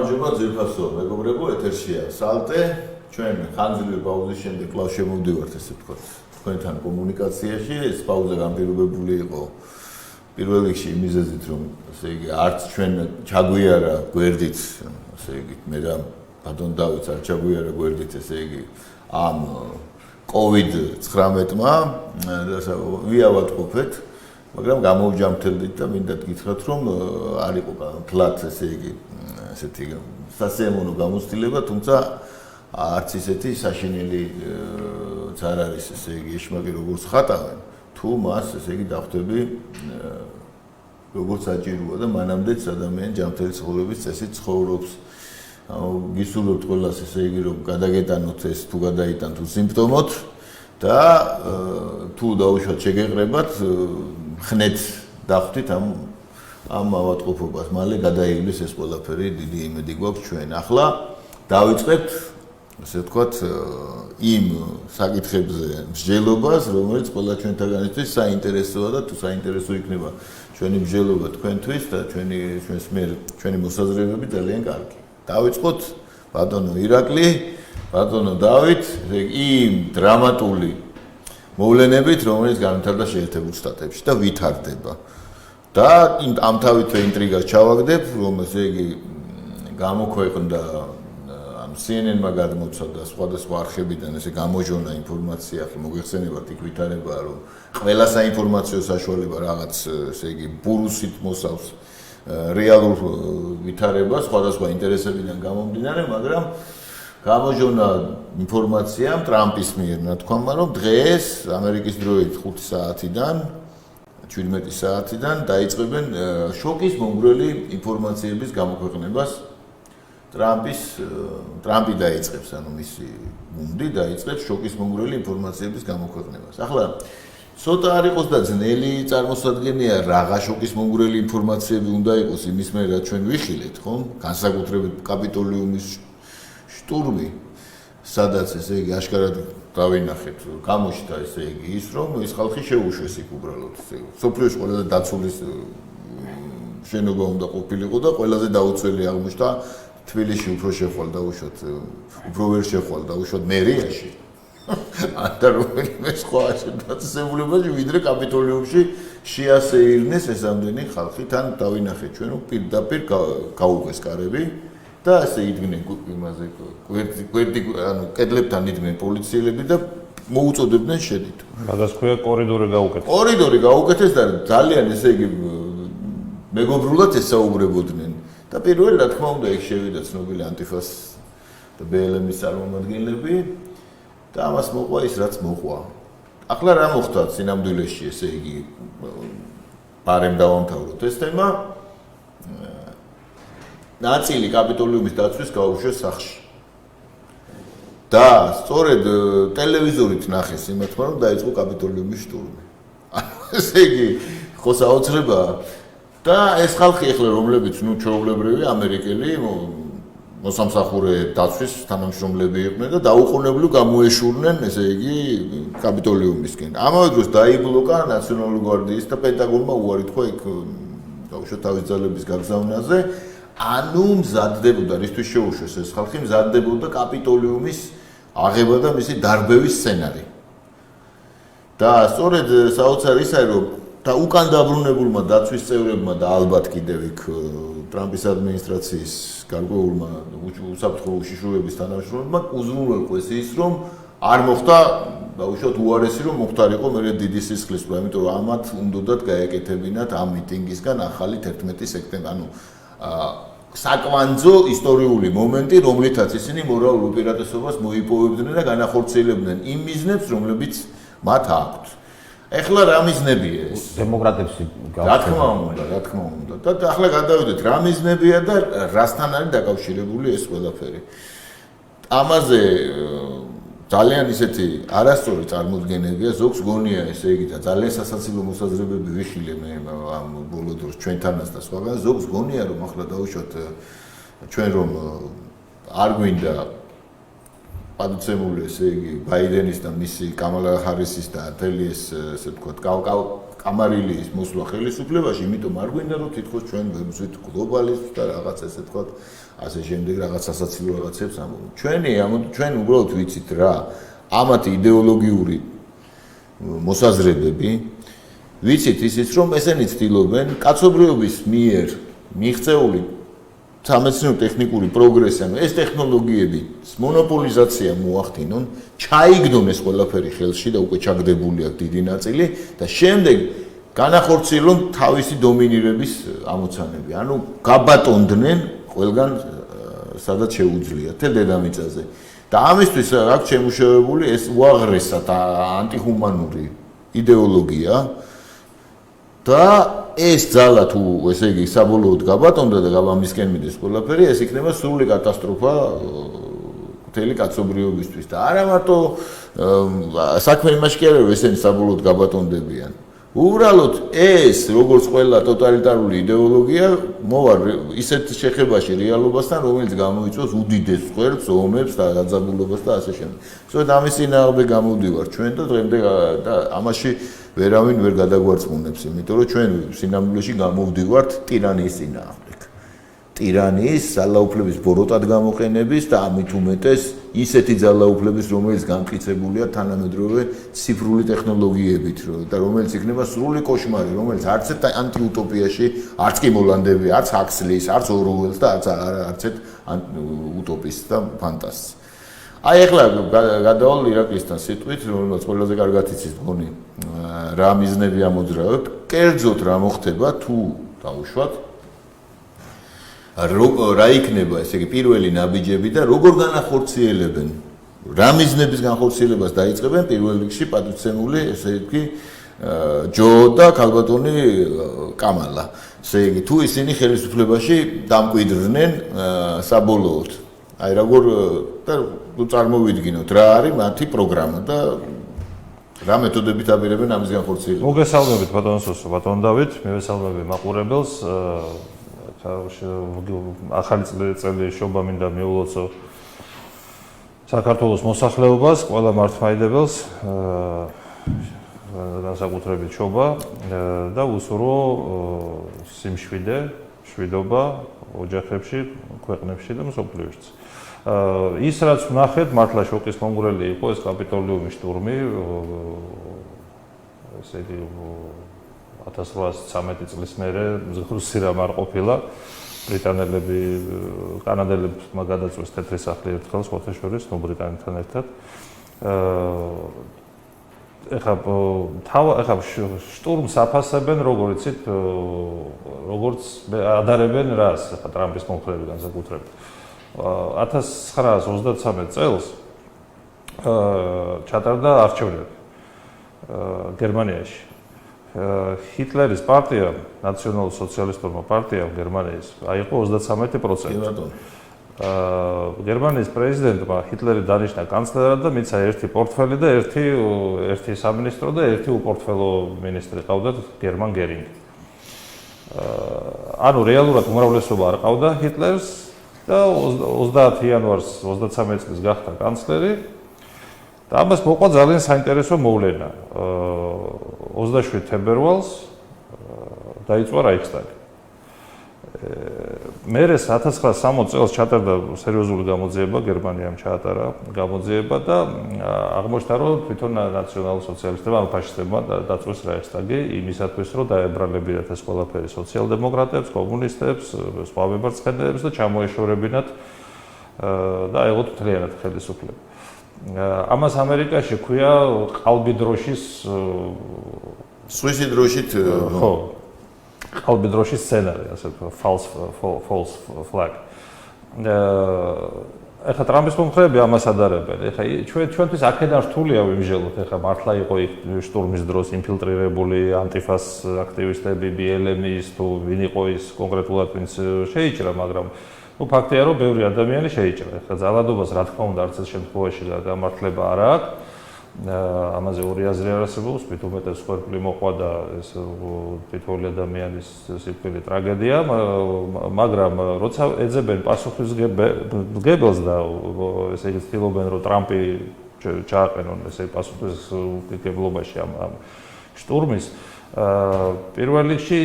გამარჯობა ძირფასო მეგობრებო, ეთერშია სალტე. ჩვენ ხანძრული პაუზის შემდეგ კვლავ შემოვდივართ, ესე ვთქვათ, თქვენთან კომუნიკაციაში. ეს პაუზა განპირობებული იყო პირველ რიგში იმ მიზეზით, რომ ესე იგი არც ჩვენ ჩაგვიარა გვერდით, ესე იგი მე და ბატონ დავითს არ ჩაგვიარა გვერდით, ესე იგი ამ COVID-19-მა ვიავადყოფეთ, მაგრამ გამოვჯამთელდით და მინდა გითხრათ, რომ არ იყო ფლატ, ესე იგი ესეთი სასიამოვნო გამოცდილება, თუმცა არც ისეთი საშინელი არ არის, ესე იგი ეშმაკი როგორც ხატავენ, თუ მას ესე იგი დახვდები როგორც საჭიროა და მანამდეც ადამიანი ჯანმრთელი ცხოვრების წესით ცხოვრობს. გისურვებთ ყველას, ესე იგი რომ გადაგეტანოთ ეს თუ გადაიტანთ სიმპტომოთ და თუ დაუშვათ შეგეყრებათ, ხნეთ დახვდით ამ ავადმყოფობას. მალე გადაივლის ეს ყველაფერი, დიდი იმედი გვაქვს ჩვენ. ახლა დავიწყებთ, ასე ვთქვათ, იმ საკითხებზე მსჯელობას, რომელიც ყველა ჩვენთაგანისთვის საინტერესოა და თუ საინტერესო იქნება ჩვენი მსჯელობა თქვენთვის და ჩვენს მიერ ჩვენი მოსაზრებები ძალიან კარგი. დავიწყოთ ბატონო ირაკლი, ბატონო დავით, იმ დრამატული მოვლენებით, რომელიც განვითარდა შეერთებულ შტატებში და ვითარდება. და ამ თავით ინტრიგას ჩავაგდებ, რომ ესე იგი გამოქვეყნდა ამ CNN-მა გადმოცა და სხვადასხვა არხებიდან ესე გამოჟონა ინფორმაცია, ახლა მოგეხსენებათ იქ ვითარებაა, რომ ყველა საინფორმაციო საშუალება რაღაც ესე იგი ბურუსით მოსავს რეალურ ვითარებას, სხვადასხვა ინტერესებიდან გამომდინარე, მაგრამ გამოჟონა ინფორმაცია ტრამპის მიერ, ნათქვამა, რომ დღეს ამერიკის დროით 5 საათიდან 17 საათიდან დაიწყებენ შოკის მომგვრელი ინფორმაციების გამოქვეყნებას. ტრამპი დაიწყებს, ანუ მისი გუნდი დაიწყებს შოკის მომგვრელი ინფორმაციების გამოქვეყნებას. ახლა ცოტა არ იყოს და ძნელი წარმოსადგენია რაღა შოკის მომგვრელი ინფორმაციები უნდა იყოს იმის მიერ, რაც ჩვენ ვიხილეთ, ხომ? განსაკუთრებით კაპიტოლიუმის შტურმი, სადაც ესე იგი აშკარად დავინახეთ, გამოჩნდა ესე იგი ის, რომ ის ხალხი შეუშვეს იქ უბრალოდ. სოფლიოში ყველაზე დაცული შენობა უნდა ყოფილიყო და ყველაზე დაუცველი აღმოჩნდა თბილისში უფრო შეხვალ დაუშვათ, უფრო ვერ შეხვალ დაუშვათ მერიაში. და რომელიმე სხვა დაწესებულებაში, ვიდრე კაპიტოლიუმში შეასეირნეს ეს ამდენი ხალხი, თან დავინახეთ ჩვენ, რომ პირდაპირ გაუღეს კარები და ასე იდგნენ იმაზე გვერდი, ანუ კედლებთან იდგნენ პოლიციელები და მოუწოდებდნენ შედით. გადასქვია კორიდორი გაუკეთეს. კორიდორი გაუკეთეს და ძალიან ესე იგი მეგობრულად ესაუბრებოდნენ. და პირველი რა თქმა უნდა იქ შევიდა ცნობილი ანტიფას და BLM-ის წარმომადგენლები და ამას მოყვა ის, რაც მოყვა. ახლა რა მოხდა სინამდვილეში, ესე იგი პარემ დავამთავროთ ეს თემა. ნაწილი კაპიტოლიუმის დაცვის გაუშვეს სახლში. და სწორედ ტელევიზორით ნახეს იმათმა, რომ დაიწყო კაპიტოლიუმის შტურმი. ესე იგი ხო საოცრებაა. და ეს ხალხი ახლა რომლებიც ჩვეულებრივი ამერიკელი მოსამსახურე დაცვის თანამშრომლები იყვნენ და დაუყოვნებლივ გამოეშურნენ, ესე იგი კაპიტოლიუმისკენ. ამავე დროს დაიბლოკა ნაციონალური გვარდიის და პენტაგონმა უარი თქვა იქ გაუშვათ თავის ძალების გაგზავნაზე. ანუ მზადდებოდა, რისთვის შეუშვეს ეს ხალხი, მზადდებოდა კაპიტოლიუმის აღება და მისი დარბევის სცენარი. და სწორედ საოცარი ის არის, რომ და უკან დაბრუნებულმა დაცვის წევრებმა და ალბათ კიდევ იქ ტრამპის ადმინისტრაციის გარკვეულმა უსაფრთხო უშიშროების თანამშრომლებმა უზრუნველყვეს ის, რომ არ მოხდა დაუშვათ უარესი, რომ მოხდარიყო მე დიდი სისხლისღვრა, იმიტომ რომ ამათ უნდათ გაეკეთებინათ ამ მიტინგისგან ახალი 11 სექტემბრი, ანუ საკვანძო ისტორიული მომენტი, რომლითაც ისინი მორალურ უპირატესობას მოიპოვებდნენ და განახორციელებდნენ იმ მიზნებს, რომლებიც მათ აქვთ. ეხლა რა მიზნებია ეს? დემოკრატებს რა თქმა უნდა. და ახლა გადავიდეთ რა მიზნებია და რასთან არის დაკავშირებული ეს ყველაფერი. ამაზე ძალიან ისეთი არასწორი წარმოდგენებია, ზოგს გონია ესე იგი და ძალიან სასაცილო მოსაზრებები ვიხილე მე ამ ბოლო დროს ჩვენთანაც და სხვაგან, ზოგს გონია რომ ახლა დაუშვათ ჩვენ რომ არ გვინდა პატუცემული ესე იგი ბაიდენის და მისი კამალა ჰარისის და ათელიეს ესე ვთქვათ კამარილის მოსვლა ხელისუფლებაში, იმიტომ არ გვინდა რომ თითქოს ჩვენ ვებზვით გლობალისტს და რაღაც ესე თქვა, ასე შემდეგ რაღაც სასაცილო რაღაცებს ამბობთ. ჩვენ უბრალოდ ვიცით რა, ამათი იდეოლოგიური მოსაზრებები, ვიცით ისიც რომ ესენი ცდილობენ კაცობრიობის მიერ მიღწეული სამეცნიერო-ტექნიკური პროგრესი, ანუ ეს ტექნოლოგიები მონოპოლიზაცია მოახდინონ, ჩაიგდონ ეს ყველაფერი ხელში და უკვე ჩაგდებული აქვს დიდი ნაწილი და შემდეგ განახორციელონ თავისი დომინირების ამოცანები. ანუ გაბატონდნენ ყველგან სადაც შეუძლიათ თელ დედამიწაზე. და ამისთვის აქვს შემუშავებული ეს უაღრესად ანტიჰუმანური იდეოლოგია და ეს ძალა თუ ესე იგი საბოლოოდ გაბატონდა და გამისკენ მიდის ყველაფერი, ეს იქნება სრული კატასტროფა მთელი კაცობრიობისთვის და არა მარტო საქმე იმაში კი არა რომ ესენი საბოლოოდ გაბატონდებიან. უბრალოდ ეს როგორც ყველა ტოტალიტარული იდეოლოგია მოვა ისეთ შეხებაში რეალობასთან, რომელიც გამოიწვევს უდიდეს ხვერდს, ომებს და დაძაბულობას და ასე შემდეგ. სწორედ ამის წინააღმდეგ გამოვდივართ ჩვენ და დღემდე და ამაში ვერავინ ვერ გადაგვარწმუნებს, იმიტომ რომ ჩვენ სინამდვილეში გამოვდივართ ტირანიის წინააღმდეგ. ტირანიის ძალაუფლების ბოროტად გამოყენების და ამით უმეტეს ისეთი ძალაუფლების, რომელიც გამტკიცებულია თანამედროვე ციფრული ტექნოლოგიებით, და რომელიც იქნება სრული კოშმარი, რომელიც არც ერთ ანტიუტოპიაში, არც კი მოლანდები, არც ჰაქსლის, არც ორუელს და არც ერთ უტოპისტს და ფანტასტს. აი ახლა გადავალ ირაკლისთან სიტყვით, რომელიც ყველაზე კარგად იცის მგონი, რა მიზნები ამოძრავებთ, კერძოდ რა მოხდება თუ დავუშვათ რა იქნება ესე იგი პირველი ნაბიჯები და როგორ განახორციელებენ რა მიზნების განხორციელებას დაიწყებენ პირველ რიგში პატივცემული ესე იგი ჯო და ქალბატონი კამალა ესე იგი თუ ისინი ხელისუფლებაში დამკვიდრდნენ საბოლოოდ აი როგორ და წარმოვიდგინოთ რა არის მათი პროგრამა და რა მეთოდებით აპირებენ ამის განხორციელებას. მოგესალმებით ბატონ სოსო, ბატონ დავით, მივესალმები მაყურებელს. ახალი წელი შობა მინდა მიულოცო საქართველოს მოსახლეობას, ყველა მართლმადიდებელს განსაკუთრებით შობა და უსურო სიმშვიდე, მშვიდობა ოჯახებში, ქვეყნებში და მსოფლიოშიც. ის რაც ვნახეთ, მართლა შოკის მომგვრელი იყო ეს კაპიტოლიუმის штурმი, ესე იგი 1813 წლის მერე მსგავსი რამ არ ყოფილა. ბრიტანელები, კანადელებმა გადაწვეს თეთრი სახლი ერთხელ ხოთეშორის, ბრიტანეთთან ერთად. ეხლა штурმს აფასებენ, როგორც ადარებენ რას, ეხლა ტრამპის მომხრეები განსაკუთრებით. 1933 წელს ჩატარდა არჩევნები გერმანიაში. ჰიტლერის პარტია, ნაციონალ-სოციალისტურმა პარტიამ გერმანიის აიღო 33%. გერმანიის პრეზიდენტმა ჰიტლერი დანიშნა კანცლერად და მიცა ერთი პორტფელი და ერთი სამინისტრო და ერთი უპორტფელო მინისტრი ყავდათ გერმან გერინგი. ანუ რეალურად უმრავლესობა არ ყავდა ჰიტლერს და 30 იანვარს 33 წლის გახდა კანცლერი. და ამას მოყვა ძალიან საინტერესო მოვლენა. 27 თებერვალს დაიწყო რაიხსტაგი. მერე 1960 წელს ჩატარდა სერიოზული გამოძიება, გერმანიამ ჩაატარა გამოძიება და აღმოჩნდა, რომ თვითონ ნაციონალ-სოციალისტებმა, ანუ ფაშისტებმა დაწვეს რაიხსტაგი იმისათვის, რომ დაებრალებინათ ეს ყველაფერი სოციალ-დემოკრატებს, კომუნისტებს, სხვა მემარცხენეებს და ჩამოეშორებინათ და აიღოთ მთლიანად ხელისუფლება. ამას ამერიკაში ქვია ყალბი დროშის სვისი დროშით ხო ყალბი დროშის სცენარი ასე ვთქვა false flag ეხლა ტრამპის მომხრეები ამას ადარებენ ეხლა ჩვენთვის აქედან რთულია ვიმჟელოთ ეხლა მართლა იყო იქ штурმის დროს ინფილტრირებული ანტიფას აქტივისტები BLM-ის თუ ვინ იყო ის კონკრეტულად ვინც შეიჭრა მაგრამ ფაქტია რომ ბევრი ადამიანი შეიჭრა. ეხლა ძალადობას რა თქმა უნდა არც ეს შემთხვევაში გამართლება არ აქვს. ამაზე ორი აზრი არ არსებობს, მით უმეტეს ხერხი მოყვა და ეს თითოეული ადამიანის სიკვდილი ტრაგედია, მაგრამ როცა ეძებენ პასუხისმგებელს და ესე იგი ცდილობენ რომ ტრამპი ჩააყენონ ესე პასუხისმგებლობაში ამ штурმის პირველ რიგში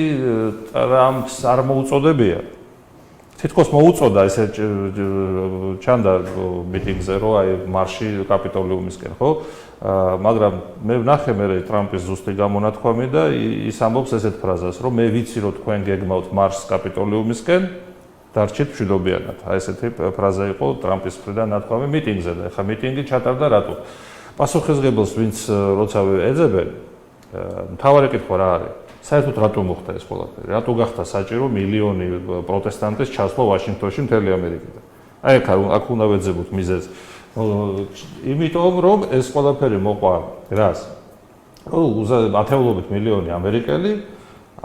ტრამპს არ მოუწოდებია. თითქოს მოუწოდა ესე ჩანდა მიტინგზე რომ აი მარში კაპიტოლიუმისკენ, ხო? მაგრამ მე ვნახე მე ტრამპის ზუსტი გამონათქვამი და ის ამბობს ესეთ ფრაზას, რომ მე ვიცი რომ თქვენ გეგმავთ მარშს კაპიტოლიუმისკენ, დარჩით მშვიდობიანად. აი ესეთი ფრაზა იყო ტრამპის მხრიდან ნათქვამი მიტინგზე და ეხლა მიტინგი ჩატარდა რატო? პასუხისმგებელს ვინც როცა ეძებენ, მთავარი კითხვა რა არის? საერთოდ რატო მოხდა ეს ყველაფერი? რატო გახდა საჭირო მილიონი პროტესტანტის ჩასვლა ვაშინგტონში მთელი ამერიკიდან? აი აქ უნდა ვეძებოთ მიზეზს. იმიტომ რომ ეს ყველაფერი მოყვა რას? ათეულობით მილიონი ამერიკელი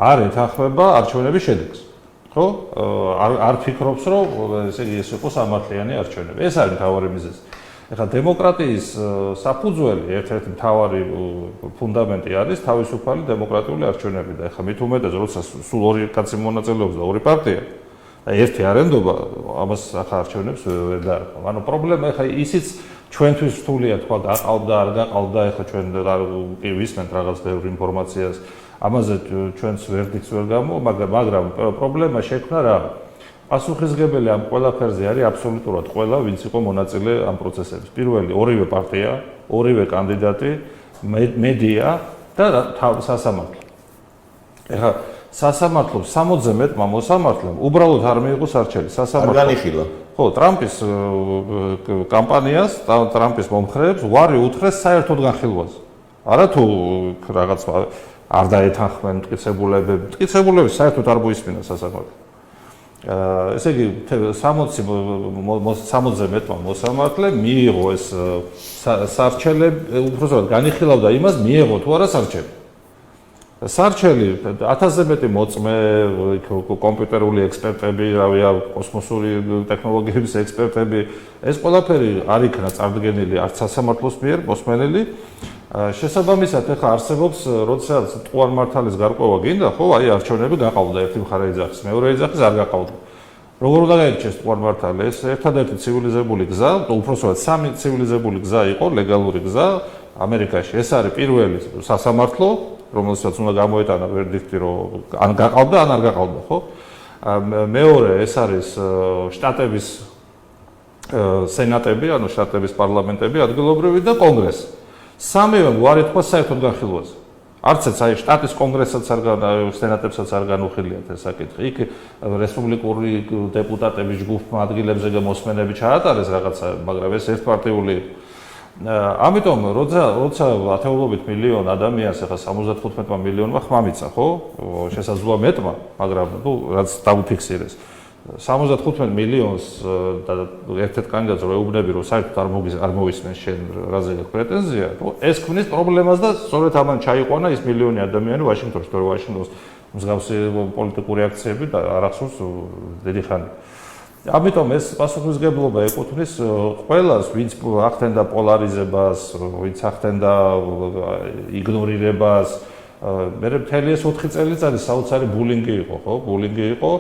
არ ეთანხმება არჩევნების შედეგს. ხო? არ ფიქრობს რომ ესე იგი ეს იყო სამართლიანი არჩევნები. ეს არის მთავარი მიზეზი. ეხლა დემოკრატიის საფუძველი, ერთ-ერთი მთავარი ფუნდამენტი არის თავისუფალი დემოკრატიული არჩევნები და ეხლა მით უმეტეს როცა სულ ორი კაცი მონაწილეობს და ორი პარტია და ერთი არ ენდობა, ამას ახლა არჩევნებს ვერ დაარქვა. ანუ პრობლემა ეხლა ისიც ჩვენთვის რთულია თქვა გაყავდა, არ გაყავდა, ეხლა ჩვენ კი ვისმენთ რაღაც ბევრ ინფორმაციას, ამაზე ჩვენს ვერდიქტს ვერ გამო, მაგრამ პრობლემა შექმნა რა? პასუხისმგებელი ამ ყველაფერზე არის აბსოლუტურად ყველა, ვინც იყო მონაწილე ამ პროცესებში. პირველი ორივე პარტია, ორივე კანდიდატი, მედია და სასამართლო. ეხლა სასამართლოს 60-ზე მეტმა მოსამართლემ უბრალოდ არ მიიღო სარჩელი. სასამართლო არ განიხილა. ხო, ტრამპის კამპანიას, ტრამპის მომხრეებს უარი უთხრეს საერთოდ განხილვაზე. არა თუ რაღაც არ დაეთანხმენ მტკიცებულები საერთოდ არ მოისმინა სასამართლო. ესე იგი 60-ზე მეტმა მოსამართლემ მიიღო ეს სარჩელები, უბრალოდ განიხილავდა იმას, მიიღო თუ არა სარჩელი. სარჩელი 1000-ზე მეტი მოწმე, კომპიუტერული ექსპერტები, კოსმოსური ტექნოლოგიების ექსპერტები, ეს ყველაფერი არ იქნა წარდგენილი არც სასამართლოს მიერ მოსმენილი. შესაბამისად, ეხლა არსებობს, როდესაც მტკვარ-მართალის გარკვევა გინდა, ხო, აი არჩევნები გაყავდა, ერთი მხარე იძახის, მეორე იძახის არ გაყავდა. როგორ უნდა გაირჩიეს მტკვარ-მართალი? ეს ერთადერთი ცივილიზებული გზა, უпроსტად სამი ცივილიზებული გზა იყო, ლეგალური გზა ამერიკაში. ეს არის პირველი სასამართლო, რომელსაც უნდა გამოეტანა ვერდიქტი, რომ ან გაყავდა, ან არ გაყავდა, ხო? მეორე ეს არის შტატების სენატები, ანუ შტატების პარლამენტები, ადგილობრივი და კონგრესი. სამივე უარი თქვა საერთოდ განხილვაზე. არცეც აი შტატის კონგრესაც სენატებსაც არ განუხილიათ ეს საკითხი. იქ რესპუბლიკური დეპუტატების ჯგუფმა ადგილებზე მოსმენები ჩაატარეს რაღაცა, მაგრამ ეს ერთპარტიული იყო. ამიტომ როცა ათეულობით მილიონ ადამიანს ახლა 75 მილიონმა ხმა მიცა, ხო? შესაძლოა მეტმა, მაგრამ ნუ რაც დაუფიქსირეს. 75 მილიონს და ერთ-ერთ კანდიდატს რო ეუბნები, რომ საერთოდ არ მოვისმენ შენ რაზე გაქვს პრეტენზია, ეს ქმნის პრობლემას და სწორედ ამან ჩაიყვანა ის მილიონი ადამიანი ვაშინგტონში, თორე ვაშინგტონს მსგავსი პოლიტიკური აქციები და არ ახსოვს დიდი ხანი. ამიტომ ეს პასუხისმგებლობა ეკუთვნის ყველას, ვინც ახდენდა პოლარიზებას, ვინც ახდენდა იგნორირებას. მე მთელი ეს 4 წელიწადი საოცარი ბულინგი იყო, ხო? ბულინგი იყო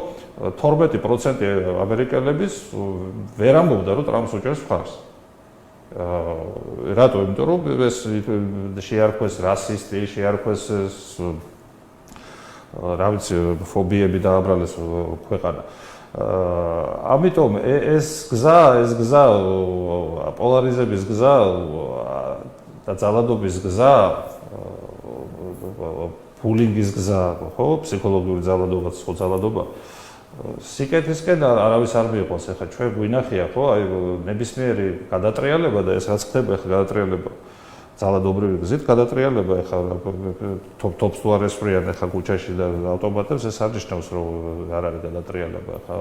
12% ამერიკელების ვერ ამბობდა, რომ ტრამპს უჭერს მხარს. რატო? იმიტომ რომ ეს შეარქვეს რასისტი, შეარქვეს რა ვიცი, ფობიები დააბრალეს ქვეყანა. ამიტომ ეს გზა პოლარიზების გზა და ძალადობის გზა ბულინგის გზა, ხო, ფსიქოლოგიური ძალადობაც ხო ძალადობა. სიკეთისკენ არავის არ მიიღოს, ახლა ჩვენ გვინახია, ხო, აი ნებისმიერი გადატრიალება და ეს რაც ხდება, ახლა გადატრიალება ძალადობრივი გზით გადატრიალება, ახლა თოპს თუ არ ესვრიან ახლა ქუჩაში და ავტომატებს, ეს არ ნიშნავს, რომ არ არის გადატრიალება. ახლა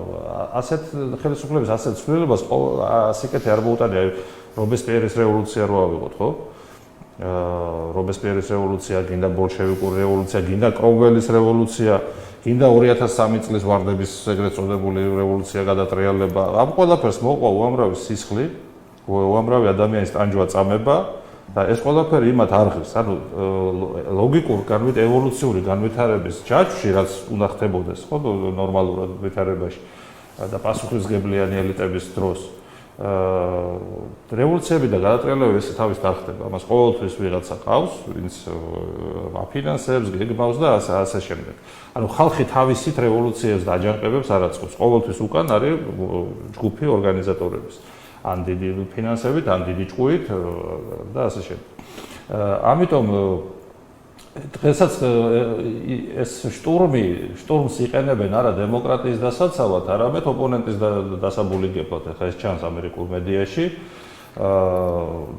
ასეთ ხელისუფლების ასეთ ცვლილებას სიკეთე არ მოუტანია, რობესპიერის რევოლუცია რო ავიღოთ, ხო? რობესპიერის რევოლუცია, გინდა ბოლშევიკური რევოლუცია, გინდა კრომველის რევოლუცია, გინდა 2003 წლის ვარდების ეგრეთ წოდებული რევოლუცია გადატრიალება. ამ ყველაფერს მოყვა უამრავი სისხლი, უამრავი ადამიანის ტანჯვა წამება და ეს ყველაფერი იმათ არღებს, ანუ ლოგიკურ ევოლუციური განვითარების ჯაჭვში, რაც უნდა ხდებოდეს, ხო, ნორმალურად ვითარებაში და პასუხისმგებლიანი ელიტების დროს. რევოლუციები და გადატრიალება ესე თავის დახდება. ამას ყოველთვის ვიღაცა ყავს, ვინც აფინანსებს, გეგმავს და ასე შემდეგ. ანუ ხალხი თავისით რევოლუციებს და აჯანყებებს არ აწყობს. ყოველთვის უკან არის ჯგუფი ორგანიზატორების. ან დიდი ფინანსებით, ან დიდი ჭკუით და ასე შემდეგ. ამიტომ დღესაც ეს შტურმს იყენებენ არა დემოკრატიის დასაცავად, არამედ ოპონენტის დასაბულიგებლად. ეხლა ეს ჩანს ამერიკულ მედიაში.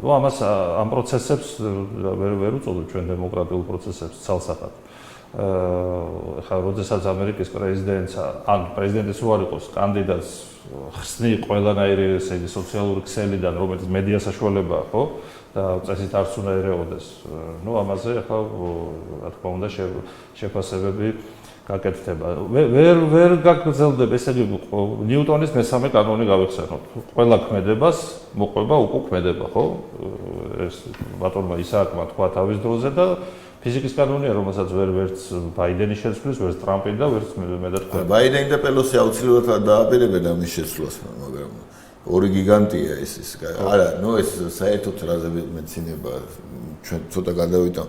ნუ ამ პროცესებს ვერ უწოდებ ჩვენ დემოკრატიულ პროცესებს ცალსახად. ეხლა როდესაც ამერიკის პრეზიდენტს ან პრეზიდენტის რო არ იყოს კანდიდატს ხსნი ყველანაირი ესე იგი სოციალური ქსელიდან, რომელიც მედია საშუალებაა, ხო? და წესით არც უნდა ერეოდეს. ნუ ამაზე ახლა რა თქმა უნდა შეფასებები გაკეთდება. ვერ გაგრძელდება, ესე იგი ნიუტონის მესამე კანონი გავიხსენოთ. ყველა ქმედებას მოყვება უკუ ქმედება, ხო? ეს ბატონმა ისააკმა თქვა თავის დროზე და ფიზიკის კანონია, რომელსაც ვერც ბაიდენი შეცვლის, ვერც ტრამპი და ვერც მე და თქვა. ბაიდენი და პელოსი აუცილებლად დააპირებენ ამის შეცვლას, მაგრამ ორი გიგანტია ეს. არა, ნუ ეს საერთოდ რაზე მეცინება ჩვენ ცოტა გადავიტან.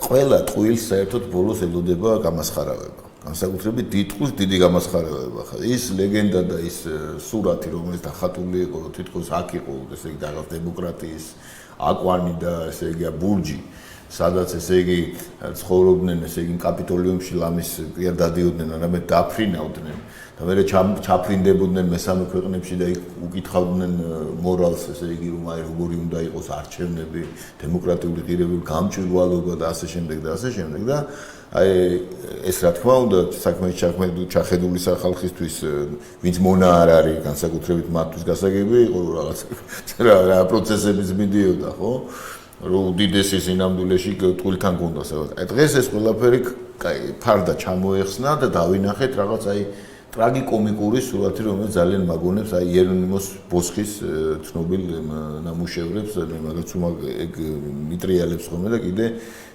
ყველა ტყუილს საერთოდ ბოლოს ელოდება გამასხარავება. განსაკუთრებით დიდ ტყუილს დიდი გამასხარავება. ის ლეგენდა და ის სურათი, რომელიც დახატული იყო, თითქოს აქ იყო, ესე იგი რაღაც დემოკრატიის აკვანი და ესე იგი ბურჯი. სადაც ესე იგი ცხოვრობდნენ, ესე იგი კაპიტოლიუმში ლამის პირ დადიოდნენ, არამედ დაფრინავდნენ და მე ჩაფრინდებოდნენ მესამე ქვეყნებში და იქ უკითხავდნენ მორალს, ესე იგი რომ აი როგორი უნდა იყოს არჩევნები, დემოკრატიული ღირებულება, გამჭვირვალობა და ასე შემდეგ და ასე შემდეგ და აი ეს რა თქმა უნდა საქმეში ჩახედული ხალხისთვის, ვინც მონა არ არის, განსაკუთრებით მათთვის გასაგები იყო რაღაც რა პროცესების მიდიოდა, ხო? რომ უდიდესი სინამდვილეში ტყუილთან გონდა სადაც. აი დღეს ეს ყველაფერი ფარდა ჩამოეხსნა და დავინახეთ რაღაც აი ტრაგიკომიკური სურათი, რომელიც ძალიან მაგონებს აი იერონიმოს ბოსხის ცნობილ ნამუშევრებს, მაგაც ეგ მიტრიალებს ხოლმე და კიდე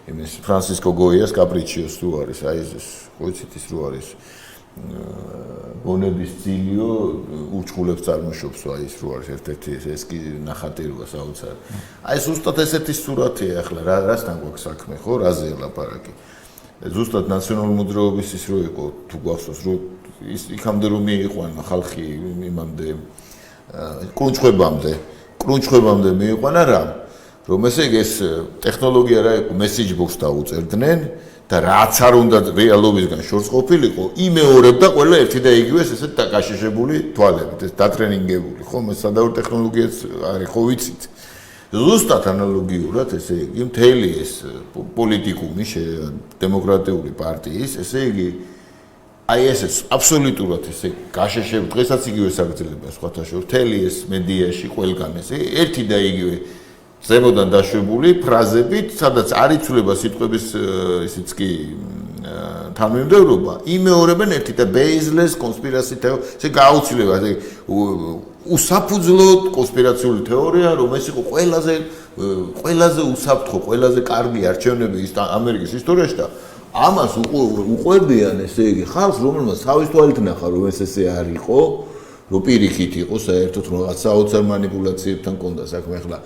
იმის ფრანსისკო გოიას კაპრიჩიოს რო არის, აი ეს ყოიცით ის რო არის გონების ძილიო ურჩხულებს წარმოშობს, აი ის რო არის ერთ-ერთი ეს კი ნახატი როა საოცარი. აი ზუსტად ესეთი სურათია ახლა რასთან გვაქვს საქმე, ხო, რაზეა ლაპარაკი. ზუსტად ნაციონალური მოძრაობის ის რო იყო, თუ გვახსოვს, რომ ის იქამდე რომ მიიყვანა ხალხი იმამდე კრუნჩხვებამდე მიიყვანა რა, რომ ესე იგი ეს ტექნოლოგია რა იყო, message box დაუწერდნენ და რაც არ უნდა რეალობისგან შორს ყოფილიყო, იმეორებდა ყველა ერთი და იგივეს ესეთ დაკაშიშებული თვალებით, ეს დატრენინგებული, ხო, სადავო ტექნოლოგიაც არის, ხო ვიცით. ზუსტად ანალოგიურად, ესე იგი, მთელი ეს პოლიტიკუმი დემოკრატიული პარტიის, ესე იგი, აი ეს აბსოლუტურად ესე გაშეშებული, დღესაც იგივე საგრძელება სხვათა შორის, მთელი ეს მედიაში ყველგან ესე ერთი და იგივე ზემოდან დაშვებული ფრაზებით, სადაც არ იცვლება სიტყვების ისიც კი თანმიმდევრობა, იმეორებენ ერთი და baseless conspiracy theory, ესე გააუცილებლად უსაფუძვლო კონსპირაციული თეორია, რომ ეს იყო ყველაზე უსაფრთხო, ყველაზე კარგი არჩევნები ამერიკის ისტორიაში და ამას უყვებიან ესე იგი ხალხს, რომელმაც თავის თვალით ნახა, რომ ეს ესე არ იყო, რომ პირიქით იყო საერთოდ რაღაც საოცარ манипуляციებთან კონდა საქმე ახლა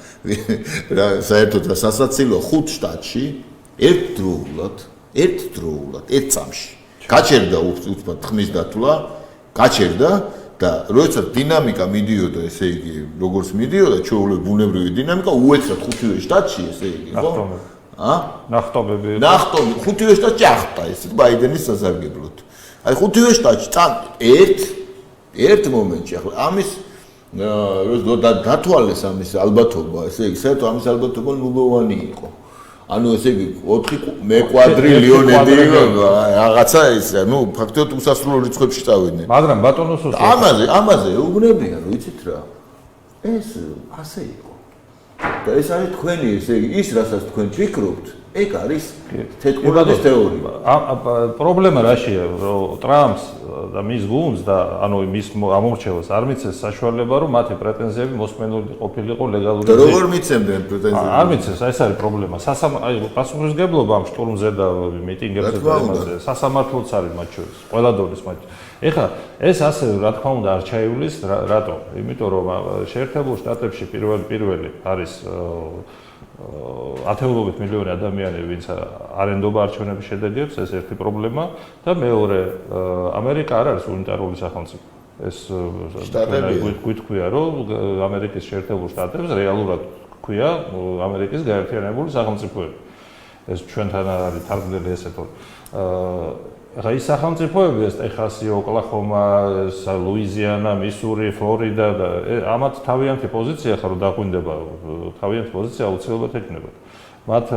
საერთოდ სასაცილო 5 შტატში ერთდროულად ერთ წამში გაჩერდა უცბად ხმის დათვლა, გაჩერდა და როდესაც დინამიკა მიდიოდა, ესე იგი, როგორც მიდიოდა, ჩვეულებრივი ბუნებრივი დინამიკა უეცრად 5-ვე შტატში, ესე იგი, ხო? ნახტომები 5-ვე შტატში ახტა ეს ბაიდენის სასარგებლოდ. აი 5-ვე შტატში ერთ მომენტში ახლა ამის დათვალეს ამის ალბათობა, ესე იგი, საერთოდ ამის ალბათობა ნულოვანი იყო. ანუ ესე იგი 4 კვადრილიონები რაღაცა ის, ნუ ფაქტობრივად უსასრულო რიცხვებში წავიდნენ. მაგრამ ბატონოს ამაზე უბნებიან, ვიცით რა. ეს ასე იყო. და ეს არის თქვენი, ესე იგი, ის რასაც თქვენ ფიქრობთ, ეგ არის თეთრყურების თეორია. პრობლემა რაშია, რომ ტრამპს და მის გუნდს და ანუ მის ამორჩევას არ მიცეს საშუალება, რომ მათი პრეტენზიები მოსმენილი ყოფილიყო ლეგალური. და როგორ მიცემდნენ პრეტენზიები? არ მიცეს, ეს არის პრობლემა. პასუხისმგებლობა ამ შტურმზე და მიტინგებზე და იმაზე სასამართლოც არის მათ შორის, ყველა დონის მათ. ეხლა ეს ასე რა თქმა უნდა არ ჩაივლის, რატო? იმიტომ რომ შეერთებულ შტატებში პირველი არის ათეულობით მილიონი ადამიანი, ვინც არ ენდობა არჩევნების შედეგებს, ეს ერთი პრობლემა და მეორე, ამერიკა არ არის უნიტარული სახელმწიფო. ეს გვითქვია, რომ ამერიკის შეერთებულ შტატებს რეალურად ქვია ამერიკის გაერთიანებული სახელმწიფოები. ეს ჩვენთან არის თარგმნილი ესე თქო. ახლა ის სახელმწიფოები, ეს ტეხასი, ოკლაჰომა, ლუიზიანა, მისური, ფლორიდა და ამათ თავიანთი პოზიცია ხარ რომ დაგვინდება, თავიანთი პოზიცია აუცილებლად ექნება. მათ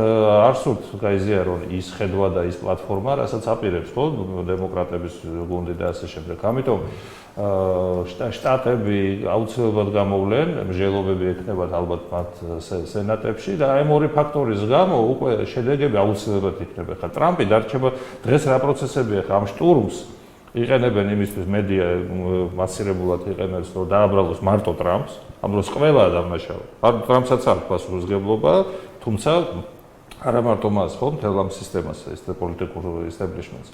არ სურთ გაიზიარონ ის ხედვა და ის პლატფორმა, რასაც აპირებს ხო დემოკრატების გუნდი და ასე შემდეგ. ამიტომ შტატები აუცილებლად გამოვლენ, მსჯელობები ექნებათ ალბათ მათ სენატებში და აი ორი ფაქტორის გამო უკვე შედეგები აუცილებლად იქნება. ხა ტრამპი დარჩება დღეს რა პროცესებია ხა ამ შტურმს იყენებენ იმისთვის მედია მასირებულად იყენებს რომ დააბრალოს მარტო ტრამპს, ამ დროს ყველა დამნაშავე. არ ტრამპსაც აქვს პასუხისმგებლობა, თუმცა არა მარტო მას ხო მთელ ამ სისტემას ეს პოლიტიკურ ისტაბლიშმენტს.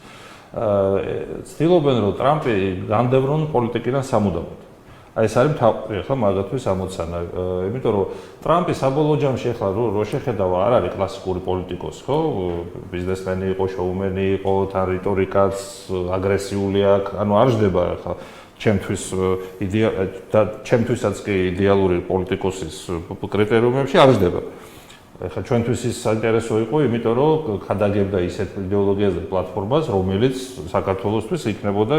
ცდილობენ რომ ტრამპი განდევრონ პოლიტიკიდან სამუდამოდ. აი ეს არის მთავარი ახლა მაგათთვის ამოცანა. იმიტომ რომ ტრამპი საბოლოო ჯამში ახლა რო შეხედავა არ არის კლასიკური პოლიტიკოსი, ხო? ბიზნესმენი იყო, შოუმენი იყო, თან რიტორიკაც აგრესიული აქვს, ანუ არ ჯდება ახლა ჩემთვის და ჩემთვისაც კი იდეალური პოლიტიკოსის კრიტერიუმებში არ ჯდება. ახლა ჩვენთვის ის საინტერესო იყო, იმიტომ რომ ხადაგებდა ისეთ იდეოლოგიაზე პლატფორმას, რომელიც საქართველოსთვის იქნებოდა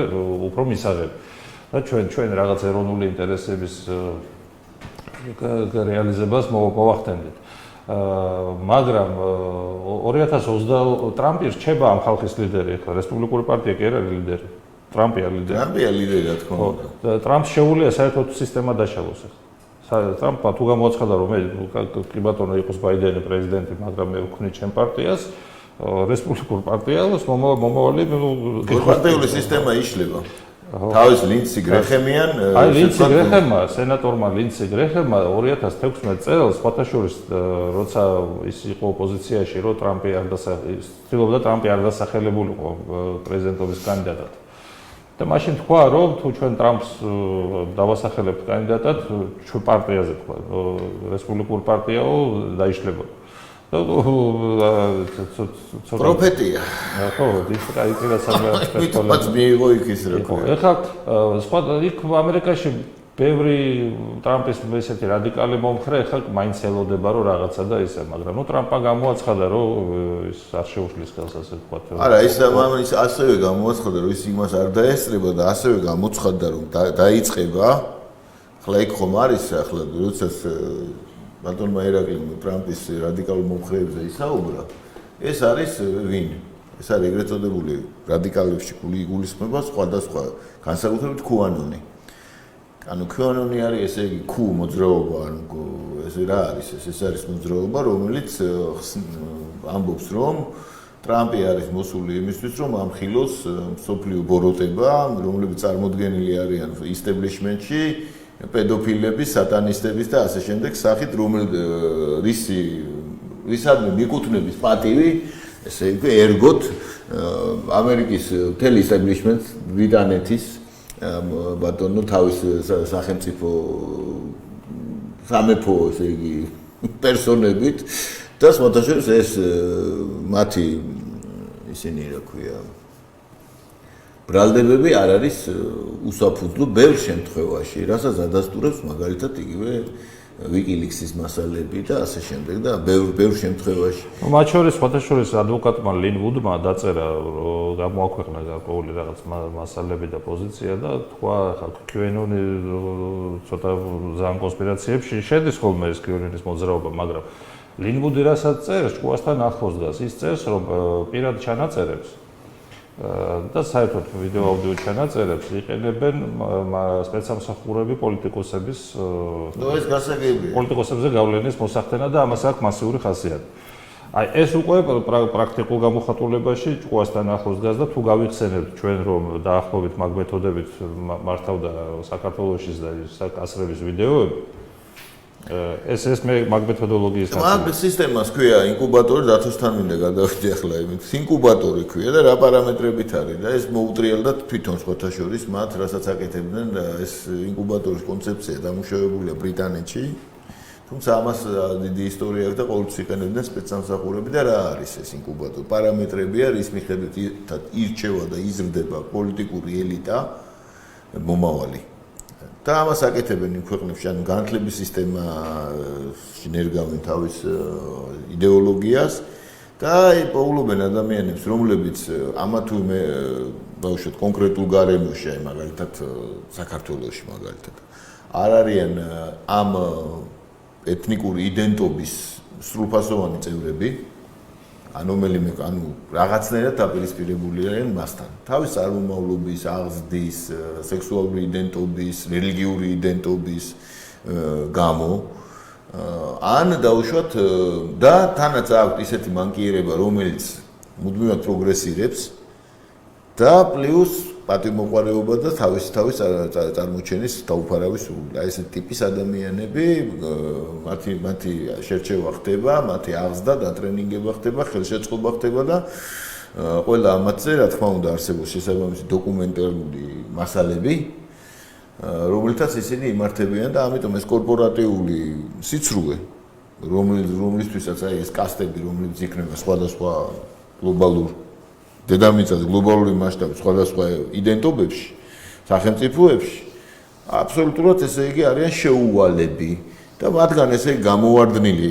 უფრო მისაღები. და ჩვენ რაღაც ეროვნული ინტერესების რეალიზებას მოვახდენდით. მაგრამ 2020 ტრამპი რჩება ამ ხალხის ლიდერი, ახლა რესპუბლიკური პარტია კი არ არის ლიდერი. ტრამპია ლიდერი. ტრამპია ლიდერი, რა თქმა უნდა. ტრამპს შეუძლია საერთოდ სისტემა დაშალოს ახლა. ტრამპმა თუ გამოაცხადა რომ მე კი ბატონო იყოს ბაიდენი პრეზიდენტი, მაგრამ მე ვქნი ჩემ პარტიას, რესპუბლიკურ პარტიას, მომავალი პარტიული სისტემა იშლება. თავის ლინდსი გრეხემიან აი ლინდსი გრეხემმა, სენატორმა ლინდსი გრეხემმა 2016 წელს ფათაშორის როცა ის იყო ოპოზიციაში, რომ ტრამპი არ ცდილობდა ტრამპი არ დასახელებულიყო პრეზიდენტობის კანდიდატად. და მაშინ თქვა, რომ თუ ჩვენ ტრამპს დავასახელებთ კანდიდატად, ჩვენ პარტიაზე თქვა, რესპუბლიკურ პარტიაო დაიშლებოდა. პროფეტია. ხო, ის კაი რასაკვირველია. მით მიიღო იქ ის რა ქვია. ეხლა სხვა იქ ამერიკაში ბევრი ტრამპის ესეთი რადიკალი მომხრე, ეხლა მაინც ელოდება რომ რაღაცა და ისე, მაგრამ ნუ ტრამპმა გამოაცხადა რომ ის არ შეუშლის ხელს ასე ვთქვათ. არა, ის ასევე გამოაცხადა რომ ის იმას არ დაესწრება და ასევე გამოცხადდა რომ დაიწყება. ახლა იქ ხომ არის ახლა როდესაც ბატონმა ერაკლიმ ტრამპის რადიკალურ მომხრეებზე ისაუბრა, ეს არის ვინ? ეს არის ეგრეთ წოდებული რადიკალებში გულისხმობა სხვადასხვა განსაკუთრებით QAnon-ი. ანუ QAnon-ი არის ესე იგი Q მოძრაობა, ანუ ესე რა არის ეს არის მოძრაობა, რომელიც ამბობს რომ ტრამპი არის მოსული იმისთვის, რომ ამხილოს მსოფლიო ბოროტება, რომლებიც წარმოდგენილი არიან ისტაბლიშმენტში, პედოფილების, სატანისტების და ასე შემდეგ სახით, რისადმი მიკუთვნების პატივი, ესე იგი ერგოთ ამერიკის მთელი ისტაბლიშმენტს, ბრიტანეთის ბატონო თავის სახელმწიფო სამეფო ესე იგი პერსონებით და სხვათაშორის ეს მათი ისინი რა ქვია ბრალდებები არ არის უსაფუძვლო ბევრ შემთხვევაში, რასაც ადასტურებს მაგალითად იგივე WikiLeaks-ის მასალები და ასე შემდეგ და ბევრ შემთხვევაში. მათ შორის სხვადასხვა ადვოკატმა ლინ ვუდმა დაწერა, რომ გამოაქვეყნა გარკვეული რაღაც მასალები და პოზიცია და თქვა, ხა QAnon-ი ცოტა ზან კონსპირაციებში შედის ხოლმე ეს QAnon-ის მოძრაობა, მაგრამ ლინ ვუდი რასაც წერს, ჭკუასთან ახლოს დგას. ის წერს, რომ პირად ჩანაწერებს და საერთოდ ვიდეო აუდიო ჩანაწერებს იყენებენ სპეცსამსახურები პოლიტიკოსების ეს გასაგებია. პოლიტიკოსებზე გავლენის მოსახდენა და ამას აქვს მასიური ხასიათი. აი ეს უკვე პრაქტიკულ გამოხატულებაში ჭკუასთან ახლოს დგას და თუ გავიხსენებთ ჩვენ რომ დაახლოებით მაგ მეთოდებით მართავდა საქართველოშიც და კასრების ვიდეოები ეს მე მაგ მეთოდოლოგიის მაგ სისტემას ქვია ინკუბატორი დათოსთან მინდა გადავიდე ახლა იმით ინკუბატორი ქვია და რა პარამეტრებით არის და ეს მოუტრიალდა თვითონ სხვათა შორის მათ რასაც აკეთებდნენ ეს ინკუბატორის კონცეფცია დამუშავებულია ბრიტანეთში თუმცა ამას დიდი ისტორია აქვს და ყოველთვის იყენებდნენ სპეცსამსახურები და რა არის ეს ინკუბატორი პარამეტრებია რის მიხედვით ირჩევა და იზრდება პოლიტიკური ელიტა მომავალი და ამას აკეთებენ იმ ქვეყნებში, ანუ განათლების სისტემა შინერგავენ თავის იდეოლოგიას და პოულობენ ადამიანებს, რომლებიც ამა თუ მე ბავშვად კონკრეტულ გარემოში, აი მაგალითად საქართველოში მაგალითად არ არიან ამ ეთნიკური იდენტობის სრულფასოვანი წევრები ანუ რაღაცნაირად დაპირისპირებული არიან მასთან. თავის წარმომავლობის, აღზრდის, სექსუალური იდენტობის, რელიგიური იდენტობის გამო ან დაუშვათ და თანაც აქვს ისეთი მანკიერება, რომელიც მუდმივად პროგრესირებს და პლუს პატიმოყარეობა და თავის წარმოჩენის დაუფარავის სურვილი. აი ესეთი ტიპის ადამიანები, მათი შერჩევა ხდება, მათი აღზრდა, დატრენინგება ხდება, ხელშეწყობა ხდება და ყველა ამათზე, რა თქმა უნდა, არსებობს შესაბამისი დოკუმენტალური მასალები, რომელთაც ისინი იმართებიან და ამიტომ ეს კორპორატიული სიცრუე, რომლისთვისაც აი ეს კასტები, რომლებიც იქნება სხვადასხვა გლობალურ დედამიწაზე გლობალური მასშტაბით სხვადასხვა იდენტობებში, სახელმწიფოებში, აბსოლუტურად ესე იგი არიან შეუვალები და მათგან ესე გამოვარდნილი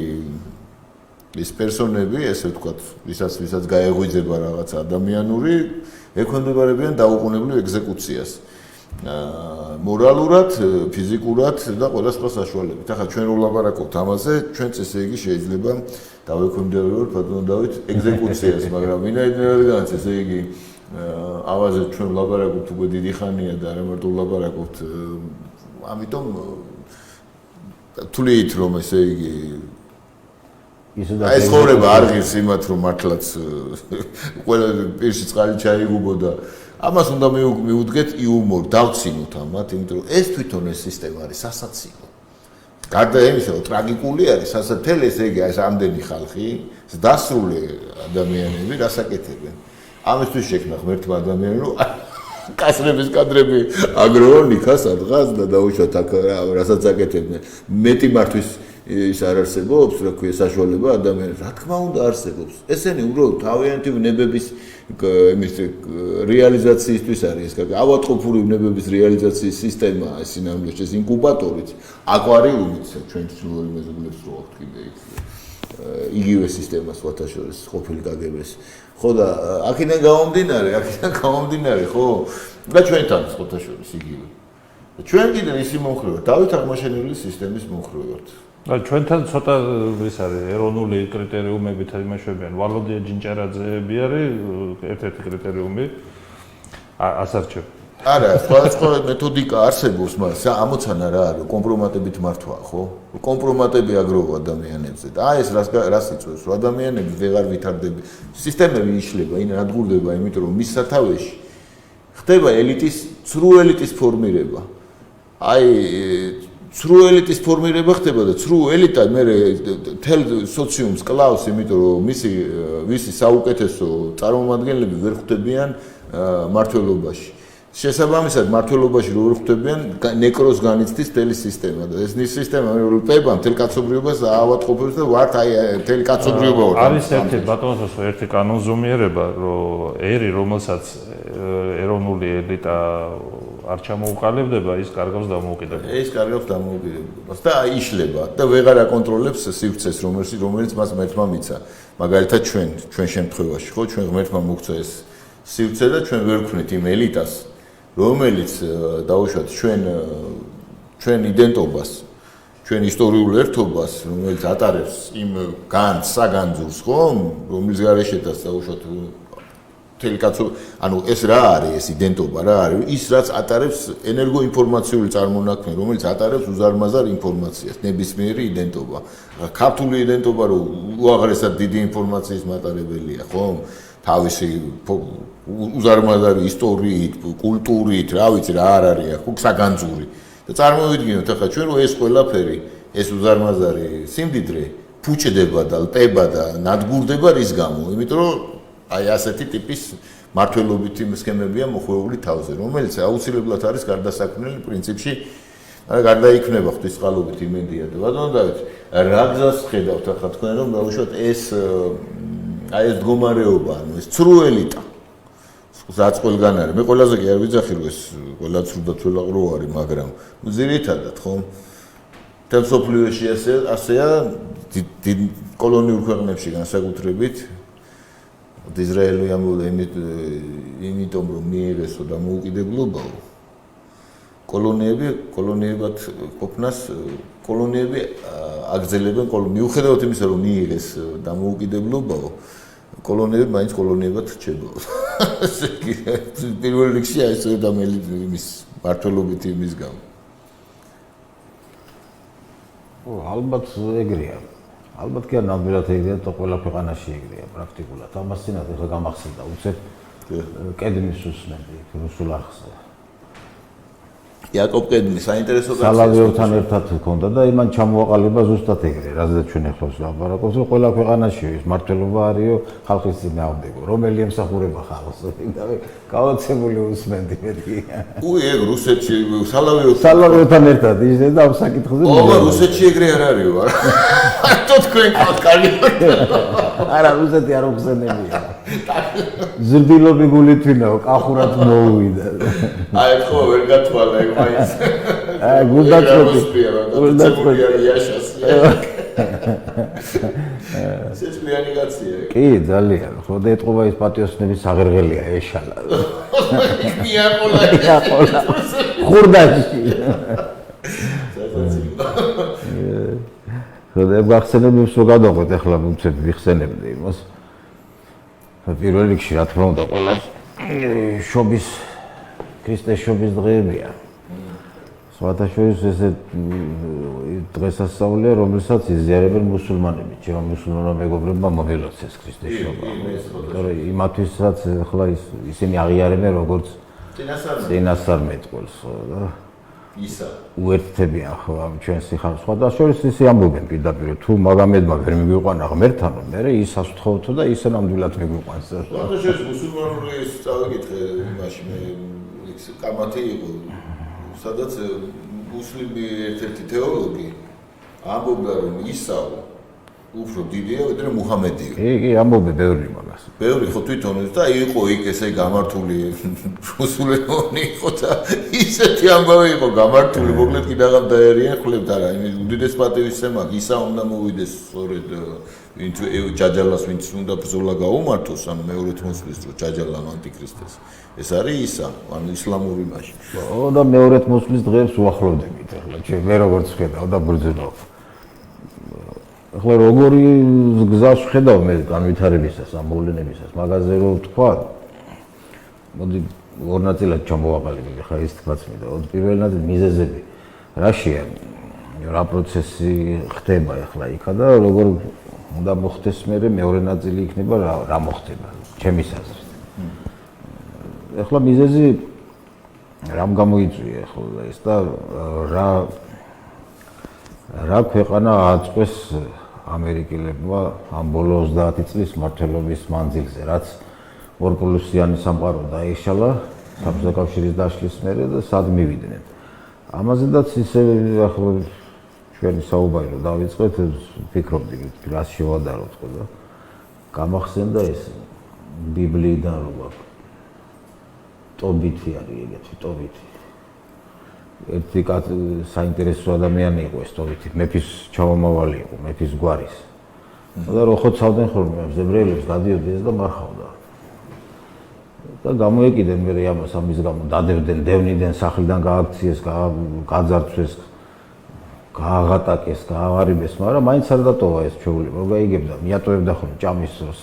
ის პერსონები, ესე ვთქვათ, ვისაც გაეღვიძება რაღაც ადამიანური, ექვემდებარებიან დაუყოვნებლივ ეგზეკუციას. მორალურად, ფიზიკურად და ყველა სხვა საშუალებით. ახლა ჩვენ ვლაპარაკობთ ამაზე, ჩვენც ესე იგი შეიძლება დავექვემდებარებოთ ბატონ დავით ეგზეკუციას, მაგრამ ვინაიდანაც ესე იგი ამაზე ჩვენ ვლაპარაკობთ უკვე დიდი ხანია და არა მარტო ვლაპარაკობთ, ამიტომ თuliით რომ ესე იგი ეს ხორება არ ღირს იმათ რომ მართლაც ყველა პირში წყალი ჩაიგუბოდა ამას უნდა მიუდგეთ იუმორ, დავცინოთ ამათ, იმიტომ რომ ეს თვითონ ეს სისტემა არის სასაცილო. გარდა იმისა, რომ ტრაგიკული არის, თელი ესე იგი ეს ამდენი ხალხი, დასრული ადამიანები რასაკეთებენ. ამისთვის შექმნა ღმერთმა ადამიანს, რომ კასრების კადრები აგრონიკა სადღაც და დაუშვათ აქ რასაც აკეთებდნენ. მეტი მართვის ის არ არსებობს, რა ქვია, საშუალება ადამიანებს. რა თქმა უნდა არსებობს. ესენი უბრალოდ თავიანთი ვნებების იმის რეალიზაციისთვის არის ეს კარგი. ავატყოფური ვნებების რეალიზაციის სისტემა, ეს ინამდვილეს ეს ინკუბატორიც, აკვარიუმიც ჩვენ ჩვენი მეზობლებს რო ვახთ კიდე იქ. იგივე სისტემა სხვათა შორის ყოფილი კგბ-ს. ხო და აქედან გამომდინარე, ხო? და ჩვენთან სხვათა შორის იგივე. ჩვენ კიდე ისი მომხრევართ, დავით აღმაშენებელი სისტემის მომხრევართ. და ჩვენთან ცოტა ის არის ეროვნული კრიტერიუმებით იმაშობიან. ვალოდია ჯინჭარაძეები არის ერთ-ერთი კრიტერიუმი ასარჩევ. არა, სხვა მეთოდიკა არსებობს, მაგრამ ამოცანა რა არის, კომპრომატებით მართვა, ხო? კომპრომატები აგროვა ადამიანებზე. და აი ეს რას იწვევს, რომ ადამიანები ვეღარ ვითარდება. სისტემები იშლება, რადგურდება, იმიტომ რომ მის სათავეში ხდება ცრუ ელიტის ფორმირება. აი ცრუ ელიტის ფორმირება ხდება და ცრუ ელიტა მე თელ სოციუმს კლავს, იმიტომ რომ ვისი საუკეთესო წარმომადგენლები ვერ ხვდებიან მართლობაში. შესაბამისად მართლობაში რო ვერ ხვდებიან ნეკროს განიცდის თელი სისტემა და ეს სისტემა როლპება თელ კაცობრიობას ავატყოფებს და ვართ აი თელი კაცობრიობა ვარ. არის ერთი კანონზომიერება, რომ რომელსაც ეროვნული ელიტა არ ჩამოუყალიბდება, ის კარგავს დამოუკიდებლობას. ეს კარგავს დამოუკიდებლობას და იშლება და ვეღარ აკონტროლებს სივრცეს, რომელიც მას ღმერთმა მიცა. მაგალითად ჩვენ შემთხვევაში, ხო, ჩვენ ღმერთმა მოგცა ეს სივრცე და ჩვენ ვერ ვქნით იმ ელიტას, რომელიც დაუშვათ ჩვენ იდენტობას, ჩვენ ისტორიულ ერთობას, რომელიც ატარებს იმ საგანძურს, ხო, რომლის გარეშედაც დაუშვათ ანუ ეს რა არის ეს იდენტობა რა არის ის რაც ატარებს ენერგოინფორმაციული წარმონაქმნი რომელიც ატარებს უზარმაზარ ინფორმაციას ნებისმიერი იდენტობა ქართული იდენტობა რო უაღრესად დიდი ინფორმაციის მატარებელია ხომ თავისი უზარმაზარი ისტორიით კულტურით რა ვიცი რა არ არის ხო საგანძური და წარმოვიდგინოთ ახლა ჩვენ რომ ეს ყველაფერი ეს უზარმაზარი სიმდიდრე ფუჭდება და ლტება და ნადგურდება რის გამო იმიტომ რომ აი ასეთი ტიპის მართლობითი სქემებია მოხვეული თავზე, რომელიც აუცილებლად არის გარდასაქმნელი პრინციპში, გარდაიქმნება ღვთისყალობით იმედია და ბატონო დავით, რა გზას ხედავთ ახლა თქვენ რომ დაუშვათ ეს აი ეს მდგომარეობა, ანუ ეს ცრუ ელიტა. რაც ყველგან არის. მე ყველაზე კი არ ვიძახი რომ ეს ყველა ცრუ და თველაყრო არის, მაგრამ ძირითადად ხომ თემსოფლიოში ასეა დიდ კოლონიურ ქვეყნებში განსაკუთრებით ისრაელი ამბობდა იმიტომ რომ მიიღესო და მოუკიდებლობაო კოლონიებად ყოფნას კოლონიები აგრძელებენ მიუხედავად იმისა რომ მიიღეს და მოუკიდებლობაო კოლონიები მაინც კოლონიებად რჩებაო პირველ რიგში აი ეს იმის მართლობითი იმის გამო ალბათ ეგრეა ალბათ კი არ ნამდვილად ეგრეა და ყველა ქვეყანაში ეგრეა პრაქტიკულად. ამას წინათ ახლა გამახსენდა უცებ კედმის უსმენდი რუსულ არხზე. იაკობ კედმი საინტერესო კაცია. სალავიორთან ერთად ჰქონდა და იმან ჩამოაყალიბა ზუსტად ეგრე, რაზეც ჩვენ ახლა ვლაპარაკობთ, რომ ყველა ქვეყანაში ის მართლობა არისო ხალხის წინააღმდეგო, რომელი ემსახურება ხალხს. გავაცებული უსმენდი მეთქი. ეგ რუსეთში სალავიორთან ერთად ისე და ამ საკითხზე. რუსეთში ეგრე არ არისო, არა. მარტო თქვენ კარგი. არა, რუსეთი არ უხსენებია. ზრდილობი გულითვინაო, კახურად მოუვიდა. აი ხო ვერ გათვალა ეგ მაინც. გულდაწყვეტი იაშას. სეცლიანი კაცია. კი, ძალიან. ხო და ეთყობა ის პატიოსნების აღერღელია ეშალა. იაკოლა. ხურდაში. ხო და გახსენებს რო გადაყვეთ ახლა უცებ ვიხსენებდი იმას. პირველ რიგში რა თქმა უნდა ყველა შობის ქრისტეს შობის დღეებია. სხვათა შორის ესე დღესასწაულია, რომელსაც იზიარებენ მუსულმანები, ჩემო მუსულმანო მეგობრებმა მომილოცეს ქრისტეს შობა. იმიტომ რომ იმათვისაც ახლა ისინი აღიარებენ როგორც წინასწარმეტყველს, ხო და ისა უერთდებიან ხო ამ ჩვენს ხალხს. სხვათა შორის ისე ამბობენ პირდაპირ თუ მაგამედმა ვერ მიგვიყვანა ღმერთთან, მე ისას ვთხოვთო და ისე ნამდვილად მიგვიყვანს. სხვათა შორის მუსულმანური წავიკითხე იმაში მე კამათი იყო სადაც მუსლიმი ერთ-ერთი თეოლოგი ამბობდა რომ ისაო უფრო დიდია ვიდრე მუჰამედია. კი, ამბობენ ბევრი მაგას. ბევრი ხო თვითონ და იყო იქ ესე გამართული მუსულმანი იყო და ისეთი ამბავი იყო გამართული მოკლედ კი დაღამ დაერიან ხლებთ არა იმის უდიდეს პატივისცემა ისა უნდა მოვიდეს სწორედ ვინც ჯაჯალას ვინც უნდა ბრძოლა გაუმართოს ანუ მეორეთ მოსვლის დრო ჯაჯალამ ანტიქრისტეს ეს არის ისა ანუ ისლამური მასში და მეორეთ მოსვლის დღეებს უახლოვდებით ახლა ჩვენ მე როგორც ხედავ და ბრძოლობ ახლა როგორი გზას ხედავ მე განვითარებისას ამ მოვლენებისას მაგაზე რომ თქვა მოდი ორ ნაწილად ჩამოვაყალიბებ ახლა ის თქვაც მე და პირველ ნაწილ მიზეზები რაშია რა პროცესი ხდება ახლა იქა და როგორ უნდა მოხდეს მეორე ნაწილი იქნება რა მოხდება ჩემის აზრით ახლა მიზეზი რამ გამოიწვია ახლა ეს და რა ქვეყანა აწყეს ამერიკელებმა ამ ბოლო 30 წლის მმართველობის მანძილზე, რაც ორპლუსიანი სამყარო დაიშალა საბჭოთა კავშირის დაშლის მერე და სად მივიდნენ. ამაზედაც ისე ახლა ჩვენი საუბარი რომ დავიწყეთ, ვფიქრობდი, რას შევადაროთ ხო და გამახსენდა ეს ბიბლიიდან რომ აქვს. ტობითი არის ეგეთი, ტობითი. ერთი საინტერესო ადამიანი იყო ეს ტოვითი, მეფის ჩამომავალი იყო, მეფის გვარის. და რო ხოცავდნენ ხოლმე ზებრიელებს გადიოდნენ და მარხავდა. და გამოეკიდნენ მე ამას ამის გამო დადევდნენ დევნიდან სახლიდან გააქციეს, გაძარცვეს, გააღატაკეს, გააღარიბეს, მაგრამ მაინც არ დატოვა ეს ჩვეული, რომ გაიგებდა, მიატოვებდა ხოლმე ჭამის დროს,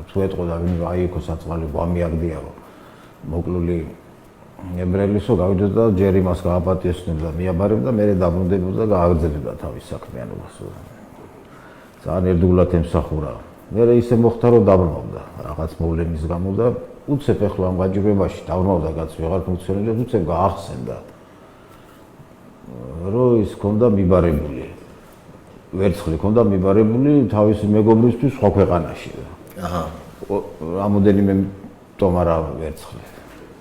თუ ეტყოდა ვინ აიქო საწყალი ამიაგდიაო. მოკლული ებრაელისო გავიდოდა და ჯერ იმას გააპატიოსნებდა, მიაბარებდა, მერე დაბრუნდებოდა და გააგრძელებდა თავის საქმიანობას. ძალიან ერთგულად ემსახურა. მერე ისე მოხდა, რომ დაბრუნდა რაღაც მოვლენის გამო და უცებ ახლა ამ გაჭირვებაში დაბრუნდა კაც ვეღარ ფუნქციონირებს, უცებ გაახსენდა. რომ ის ქონდა მიბარებული. ვერცხლი ქონდა მიბარებული თავისი მეგობრისთვის სხვა ქვეყანაში. აჰა. რამოდენიმე ტომარა ვერცხლი.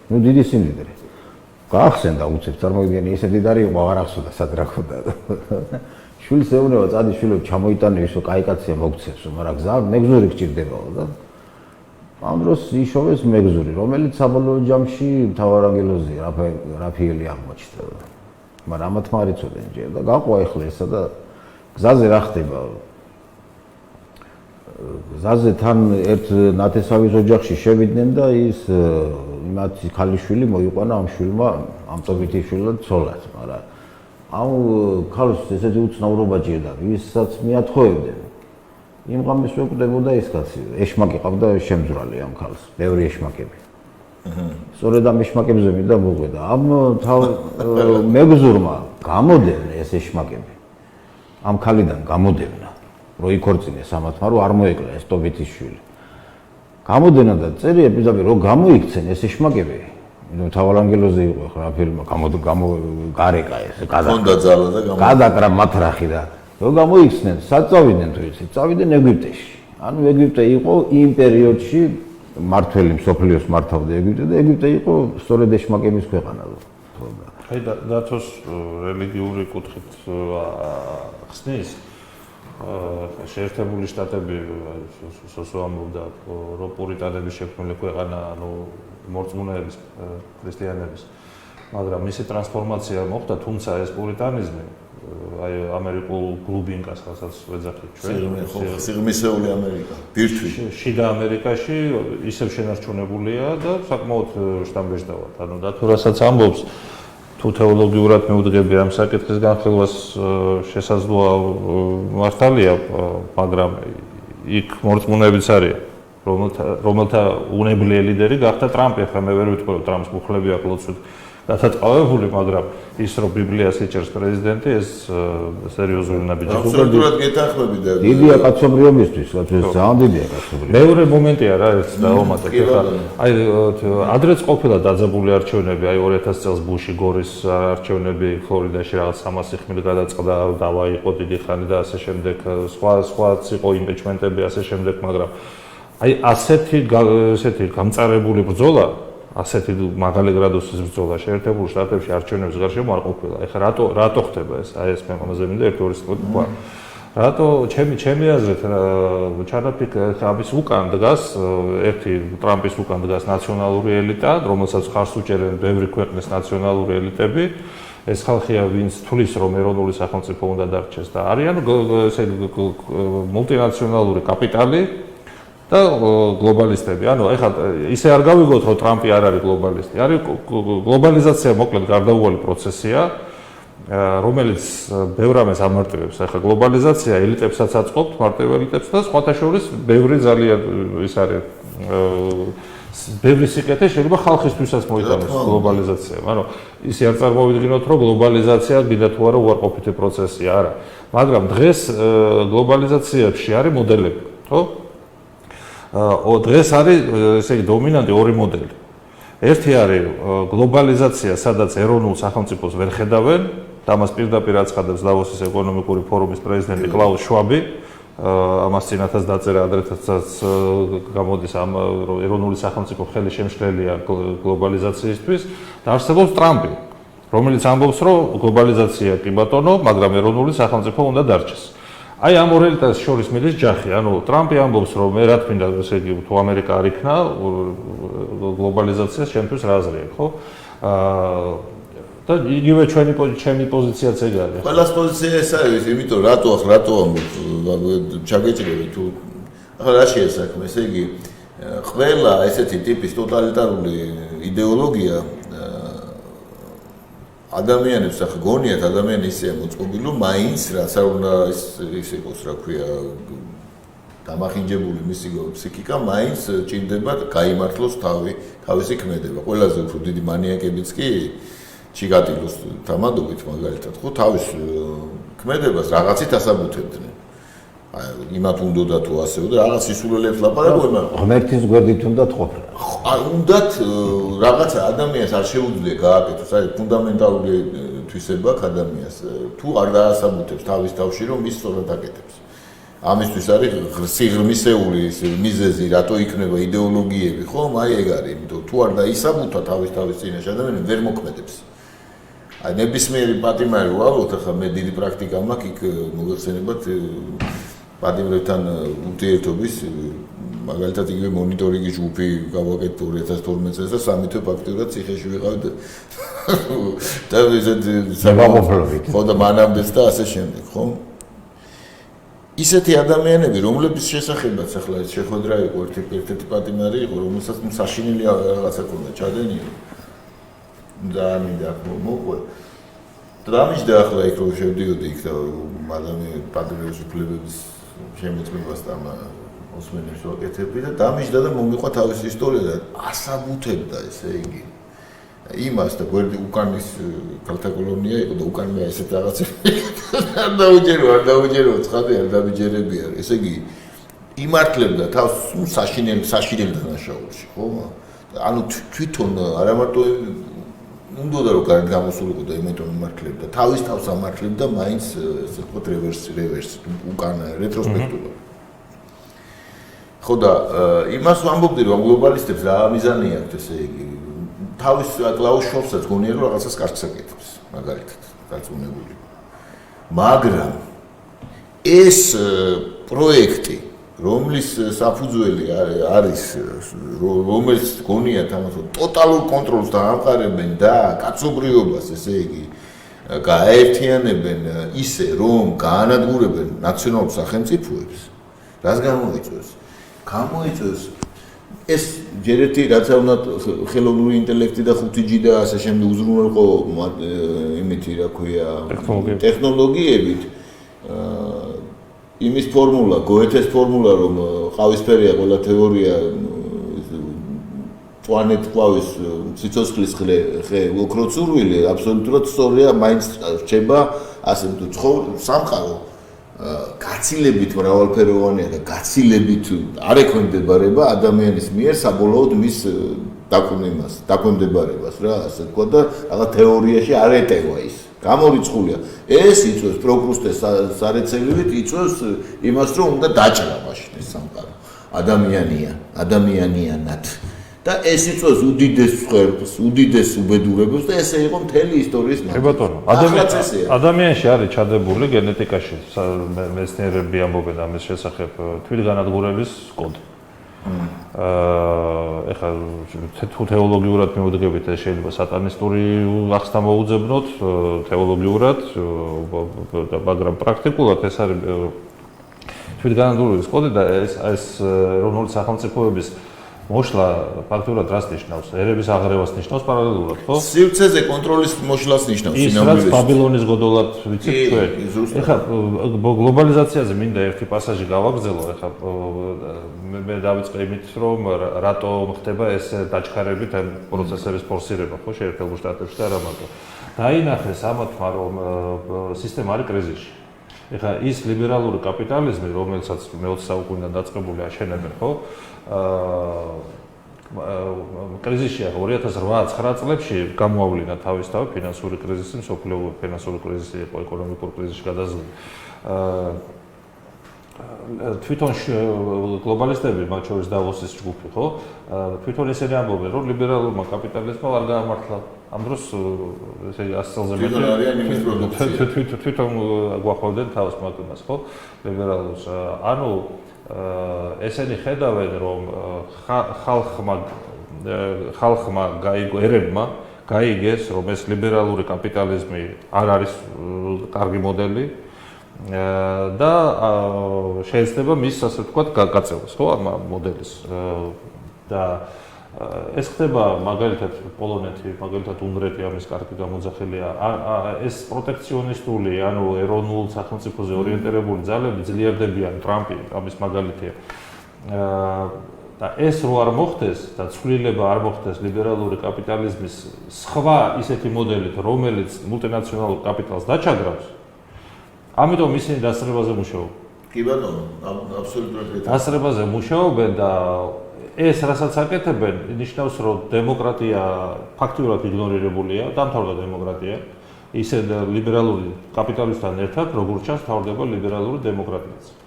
ნუ დიდი სიმდიდრე. გაახსენდა უცებ, წარმოგიდგენი, ესე დიდარი იყო, აღარ ახსოვდა სად რა ქონდა. შვილს ეუბნება, წადი შვილო, ჩამოიტანე ისო, კაი კაცია მოგცევსო, მაგრამ გზა მეგზური გჭირდებაო და ამ დროს იშოვეს მეგზური, რომელიც საბოლოო ჯამში მთავარანგელოზია, რაფიელი აღმოჩნდა. მაგრამ ამათ მარიცოდნენ ჯერ და გაყვა ეხლა ესა და გზაზე რა ხდება? გზაზე თან ერთ ნათესავის ოჯახში შევიდნენ და ის იმათი ქალიშვილი მოიყვანა ამ შვილმა, ამ ტობითი შვილად ცოლად, მაგრამ ამ ქალს ესეთი უცნაურობა ჭირდა, ვისაც მიათხოვებდნენ. იმ ღამეს ვეკვდებოდა ეს კაცი, ეშმაკი ყავდა შემძვრალი ამ ქალს, ბევრი ეშმაკები. სწორედ ამ ეშმაკებზე მინდა მოყვედა. ამ მეგზურმა გამოდევნა ეს ეშმაკები. ამ ქალიდან გამოდევნა, რომ იქორწინეს ამათმა, რომ არ მოეკლა ეს ტობითის შვილი. გამოდევნა და წერია პირდაპირ, რომ გამოიქცენ ეს ეშმაკები. ნუ თავარანგელოზე იყო ხო რა ფილმი, გარეკა ეს, გადაკრა მათრახი და რომ გამოიქცნენ, სად წავიდნენ თუ იცით? წავიდნენ ეგვიპტეში. ანუ ეგვიპტე იყო იმ პერიოდში მართველი მსოფლიოს მართავდა ეგვიპტე და ეგვიპტე იყო სწორედ ეშმაკების ქვეყანა. აი დათოს რელიგიური კუთხით ხსნის შეერთებული შტატები სოსო ამბობდა რომ პურიტანების შექმნილი ქვეყანა, ანუ მორწმუნეების, ქრისტიანების, მაგრამ მისი ტრანსფორმაცია მოხდა, თუმცა ეს პურიტანიზმი აი ამერიკულ გლუბინკას, რასაც ვეძახით ჩვენ, სიღრმისეული ამერიკა, ბირთვი. შიდა ამერიკაში ისევ შენარჩუნებულია და საკმაოდ შთამბეჭდავად. ანუ და თუ რასაც ამბობს, თუ თეოლოგიურად მეუდგები ამ საკითხის განხილვას შესაძლოა მართალია, მაგრამ იქ მორწმუნეებიც არიან, რომელთა უნებლიე ლიდერი გახდა ტრამპი. ახლა მე ვერ ვიტყვი, რომ ტრამპს მუხლები აქვს ლოცვით გადაწყვეტილი, მაგრამ ის რომ ბიბლიას იჭერს პრეზიდენტი, ეს სერიოზული ნაბიჯია. აბსოლუტურად გეთანხმები და დიდია კაცობრიობისთვის, ძალიან დიდია კაცობრიობა. მეორე მომენტია რა, ეს დაუმატებ. ახლა აი ადრეც ყოფილა დაძაბული არჩევნები, აი 2000 წელს ბუში გორის არჩევნები ფლორიდაში რაღაც 300 ხმილი გადაწყდა, დავა იყო დიდი ხანი და ასე შემდეგ, სხვაც იყო იმპიჩმენტები ასე შემდეგ, მაგრამ აი ასეთი გამწარებული ბრძოლა, ასეთი მაღალი გრადუსის ბრძოლა შეერთებულ შტატებში არჩევნების გარშემო არ ყოფილა. ეხლა რატო ხდება ეს? აი ეს მე ამაზე მინდა ერთ-ორი სიტყვით თქვა. რატო ჩემი აზრით ჩანაფიქ ამის უკან დგას ერთი ტრამპის უკან დგას ნაციონალური ელიტა, რომელსაც ხარს უჭერენ ბევრი ქვეყნის ნაციონალური ელიტები. ეს ხალხია, ვინც თulis რომ ეროვნული სახელმწიფო უნდა დარჩეს და არიან ესე მულტინაციონალური კაპიტალი და გლობალისტები. ანუ ეხლა ისე არ გავიგოთ, რომ ტრამპი არ არის გლობალისტი. არის გლობალიზაცია მოკლედ გარდაუვალი პროცესია, რომელიც ბევრ ამას ამარტივებს. ეხლა გლობალიზაცია ელიტებსაც აწყობთ, მარტივ ელიტებს და სხვათა შორის ბევრი ძალიან ის არის ბევრი სიკეთე შეიძლება ხალხისთვისაც მოიტანოს გლობალიზაცია. ანუ ისე არ წარმოვიდგინოთ, რომ გლობალიზაცია გინდა თუ არა უარყოფითი პროცესია, არა. მაგრამ დღეს გლობალიზაციაში არის მოდელები, ხო? დღეს არის ესე იგი დომინანტი ორი მოდელი. ერთი არის გლობალიზაცია, სადაც ეროვნულ სახელმწიფოს ვერ ხედავენ, და მას პირდაპირ აცხადებს დავოსის ეკონომიკური ფორუმის პრეზიდენტი კლაუს შვაბი. ამას წინათაც დაწერა, ადრეთაც გამოდის ამ ეროვნული სახელმწიფო ხელი შემშლელია გლობალიზაციისთვის და არსებობს ტრამპი, რომელიც ამბობს, რომ გლობალიზაცია კი ბატონო, მაგრამ ეროვნული სახელმწიფო უნდა დარჩეს. აი ამ ორ ელიტას შორის მიდის ჯახი. ანუ ტრამპი ამბობს, რომ მე რა თქმა უნდა, ესე იგი, თუ ამერიკა არ იქნა, გლობალიზაციას ჩემთვის რა აზრი აქვს, ხო? და იგივე ჩემი პოზიციაც ეგ არის. ყველას პოზიცია ეს არის, იმიტომ რატო ამბობ, ჩაგეჭირები თუ ახლა რა შეა საქმე, ესე იგი, ყველა ესეთი ტიპის ტოტალიტარული იდეოლოგია ადამიანებს ახლა გონიათ ადამიანი ისეა მოწყობილი, რომ მაინც რაც არ უნდა ის იყოს, რა ქვია, დამახინჯებული მისი ფსიქიკა, მაინც ჭირდება გაიმართლოს თავისი ქმედება. ყველაზე უფრო დიდი მანიაკებიც კი ჩიკატილოს თამადობით მაგალითად, ხო, თავის ქმედებას რაღაცით ასაბუთებდნენ. იმათ უნდოდა თუ ასეო და რაღაც სისულელებს ლაპარაკობენ. ღმერთის გვერდით უნდათ ყოფნა. უნდათ რაღაცა ადამიანს არ შეუძლია გააკეთოს, არის ფუნდამენტალური თვისება აქ ადამიანს. თუ არ დაასაბუთებს თავის თავში, რომ ის სწორად აკეთებს. ამისთვის არის სიღრმისეული მიზეზი, რატო იქნება იდეოლოგიები, ხომ? აი ეგ არის, იმიტომ თუ არ დაისაბუთა თავის წინაშე ადამიანი ვერ მოქმედებს. აი ნებისმიერი პატიმარი ვავალოთ, ახლა მე დიდი პრაქტიკა მაქვს იქ მოგეხსენებათ პატიმრებთან ურთიერთობის, მაგალითად იგივე მონიტორინგის ჯგუფი გავაკეთე 2012 წელს და სამი თვე ფაქტიურად ციხეში ვიყავ და ზებაღობლობით. ხო და მანამდეც და ასე შემდეგ, ხო? ისეთი ადამიანები, რომლების შესახებაც ახლა შეხვედრა იყო ერთ-ერთი პატიმარი იყო, რომელსაც საშინელი რაღაცა ქონდა ჩადენილი. ძალიან მინდა მოყვე. დამიჯდა ახლა იქ რომ შევდიოდი იქ და ადამიანების პატიმრების უფლებების შემოწმებას და ოსმენებს ვაკეთებდი და დამიჯდა და მომიყვა თავის ისტორია და ასაბუთებდა ესე იგი. იმას და გვერდი უკანის ქალთა კოლონია იყო და უკან მე ესეთ რაღაცები არ დაუჯერო ცხადი არ დამიჯერები არის ესე იგი იმართლებდა თავს საშინელ დანაშაულში ხო ანუ თვითონ არა მარტო უნდა რომ გარეთ გამოსულიყო და იმიტომ იმართლებდა თავის თავს ამართლებდა მაინც ესე ვთქვათ რევერს უკან რეტროსპექტულად ხო და იმას ვამბობდი რომ გლობალისტებს რა მიზანი აქვთ ესე იგი თავის კლაუს შორსაც გონია რომ რაღაცას კარგს აკეთებს მაგალითად დაწუნებული მაგრამ ეს პროექტი რომლის საფუძველი არის რომელიც გონიათ ამას რომ ტოტალურ კონტროლს დაამყარებენ და კაცობრიობას ესე იგი გააერთიანებენ ისე რომ გაანადგურებენ ნაციონალურ სახელმწიფოებს რას გამოიწვევს ეს ჯერეთი რაც არ უნდა ხელოვნური ინტელექტი და 5G და ასე შემდეგ უზრუნველყო იმითი რა ქვია ტექნოლოგიებით იმის ფორმულა, გოეთეს ფორმულა რომ ყავისფერია ყველა თეორია პლანეტ ყავის სიცოცხლის ხე ოქროცურვილი აბსოლუტურად სწორია მაინც რჩება ასე თუ სამყარო გაცილებით მრავალფეროვანია და გაცილებით არ ექვემდებარება ადამიანის მიერ საბოლოოდ მის დაქვემდებარებას რა ასე თქვა და რაღაც თეორიაში არ ეტევა ის გამორიცხულია ეს იწვევს პროკრუსტეს სარეცელივით იწვევს იმას რომ უნდა დაჭრა მაშინ ეს სამყარო ადამიანიანად და ეს იწვევს უდიდეს ხერხს უდიდეს უბედურებებს და ესე იყო მთელი ისტორიის ბატონო ადამიანში არის ჩადებული გენეტიკაში მეცნიერები ამბობენ ამის შესახებ თვითგანადგურების კოდი ეხლა თუ თეოლოგიურად მივუდგებით ეს შეიძლება სატანისტური ახსნა მოუძებნოთ თეოლოგიურად მაგრამ პრაქტიკულად ეს არის თვითგანადგურების კოდი და ეს ეროვნული სახელმწიფოების მოშლა ფაქტურად რას ნიშნავს? ერების აღრევას ნიშნავს პარალელურად, ხო? სივრცეზე კონტროლის მოშლას ნიშნავს სინამდვილეში. ის რაც ბაბილონის გოდოლად ვიცით ჩვენ. ეხლა გლობალიზაციაზე მინდა ერთი პასაჟი გავაგრძელო, ეხლა მე დავიწყე იმით, რომ რატო ხდება ეს დაჩქარებით ამ პროცესების ფორსირება, ხო, შეერთებულ შტატებში და არა მარტო. დაინახეს ამათმა, რომ სისტემა არის კრიზისში. ეხლა ის ლიბერალური კაპიტალიზმი, რომელსაც მე-20 საუკუნიდან დაწყებული აშენებენ, ხო? კრიზისია 2008-2009 წლებში გამოავლინა თავისთავად ფინანსური კრიზისი, მსოფლიო ფინანსური კრიზისი იყო, ეკონომიკური კრიზისი გადაზრდა. თვითონ გლობალისტები, მათ შორის დავოსის ჯგუფი, ხო? თვითონ ისინი ამბობენ, რომ ლიბერალურმა კაპიტალიზმმა არ გაამართლა. ამ დროს ესე იგი 100 წელზე მეტი თვითონ გვახმოვდნენ თავს მაგას, ხო? ლიბერალურს. ანუ ესენი ხედავენ, რომ ხალხმა ერებმა გაიგეს, რომ ეს ლიბერალური კაპიტალიზმი არ არის კარგი მოდელი და შეიძლება მის ასე ვთქვათ გაგაწევას, ხო, ამ მოდელის და ეს ხდება მაგალითად პოლონეთი, მაგალითად უნგრეთი ამის კარგი გამოძახილია. ეს პროტექციონისტული, ანუ ეროვნულ სახელმწიფოზე ორიენტირებული ძალები ძლიერდებიან, ტრამპი ამის მაგალითია. და ეს რო არ მოხდეს და ცვლილება არ მოხდეს ლიბერალური კაპიტალიზმის სხვა ისეთი მოდელით, რომელიც მულტინაციონალურ კაპიტალს დაჩაგრავს, ამიტომ ისინი დასწრებაზე მუშაობენ. კი ბატონო, აბსოლუტურად. დასწრებაზე მუშაობენ და ეს რასაც აკეთებენ, ნიშნავს, რომ დემოკრატია ფაქტიურად იგნორირებულია, დამთავრდა დემოკრატია, ისე ლიბერალური კაპიტალიზმთან ერთად, როგორც ჩანს, თავდება ლიბერალური დემოკრატიაც.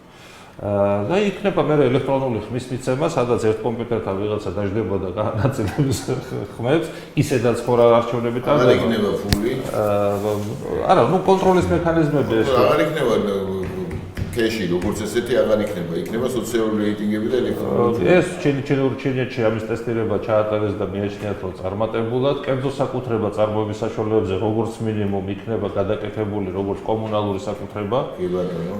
და იქნება მე ელექტრონული ხმის მიცემა, სადაც ერთ კომპიუტერთან ვიღაცა დაждდება და განაწილებს ხმებს, ისედაც ხორა არჩევნებით არ იქნება ფული. არა, ნუ კონტროლის მექანიზმები ეს. აღარ იქნება კეში, როგორც ესეთი აღარ იქნება, იქნება სოციალური რეიტინგები და ელექტრონული. ეს ჩინეთში ამის ტესტირება ჩაატარეს და მიაჩნიათ, რომ წარმატებულად კერძო საკუთრება წარმოების საშუალებებზე როგორც მინიმუმ იქნება გადაკეთებული როგორც კომუნალური საკუთრება. კი ბატონო.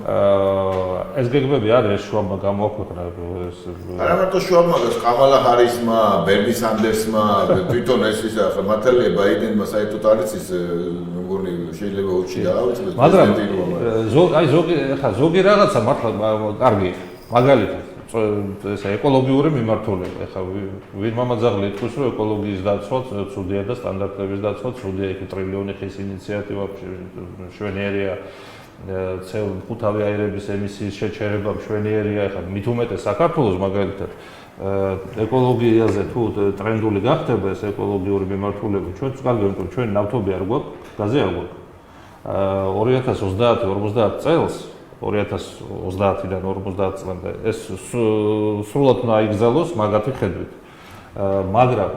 ეს გეგმები არის შუამა გამოაქვეყნა ეს. არა მარტო შუამა, კამალა ჰარისმა, ბერნი სანდერსმა, თვითონ ეს ის ახლა მართალია ბაიდენმა საერთოდ არის ის მგონი შეიძლება უჩი დაავიწყდეს. მაგრამ ზოგი რაღაცა მართლა კარგი მაგალითად ესა ეკოლოგიური მიმართულება ეხა ვინ მამაძაღლი იტყვის რომ ეკოლოგიის დაცვა ცუდია და სტანდარტების დაცვა ცუდია იქ ტრილიონი ხის ინიციატივა მშვენიერია ხუთავი აირების ემისიის შეჩერება მშვენიერია ეხა მით უმეტეს საქართველოს მაგალითად ეკოლოგიაზე თუ ტრენდული გახდება ეს ეკოლოგიური მიმართულება ჩვენც კარგი იმიტომ ჩვენ ნავთობი არ გვაქვს გაზი არ გვაქვს 2030-50 წელს 2030-დან 50 წლამდე ეს სრულად უნდა აიგზავნოს მაგათი ხედვით. მაგრამ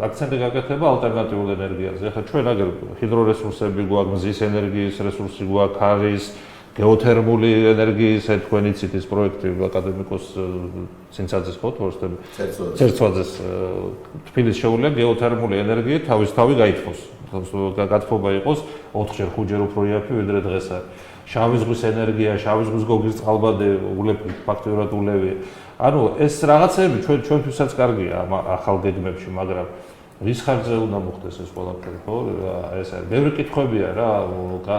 აქცენტი გაკეთება ალტერნატიულ ენერგიაზე. ახლა ჩვენ აგერ ჰიდრორესურსები გვაქვს, მზის ენერგიის რესურსი გვაქვს, ქარის, გეოთერმული ენერგიის თქვენი ციტის პროექტი აკადემიკოს ცინცაძეს ხო თორსტები. ცერცვაძეს თბილისში შეუძლია გეოთერმული ენერგია თავისთავად გაითხოვოს. გათხოვება იყოს 4-ჯერ 5-ჯერ უფრო იაფი ვიდრე დღეს არის. შავი ზღვის ენერგია, შავი ზღვის გოგის წყალბადი, ულები, ფაქტიურად ულევი. ანუ ეს რაღაცები ჩვენთვისაც კარგია ამ ახალ გეგმებში, მაგრამ რის ხარჯზე უნდა მოხდეს ეს ყველაფერი, ხო? ეს არის. ბევრი კითხვებია რა,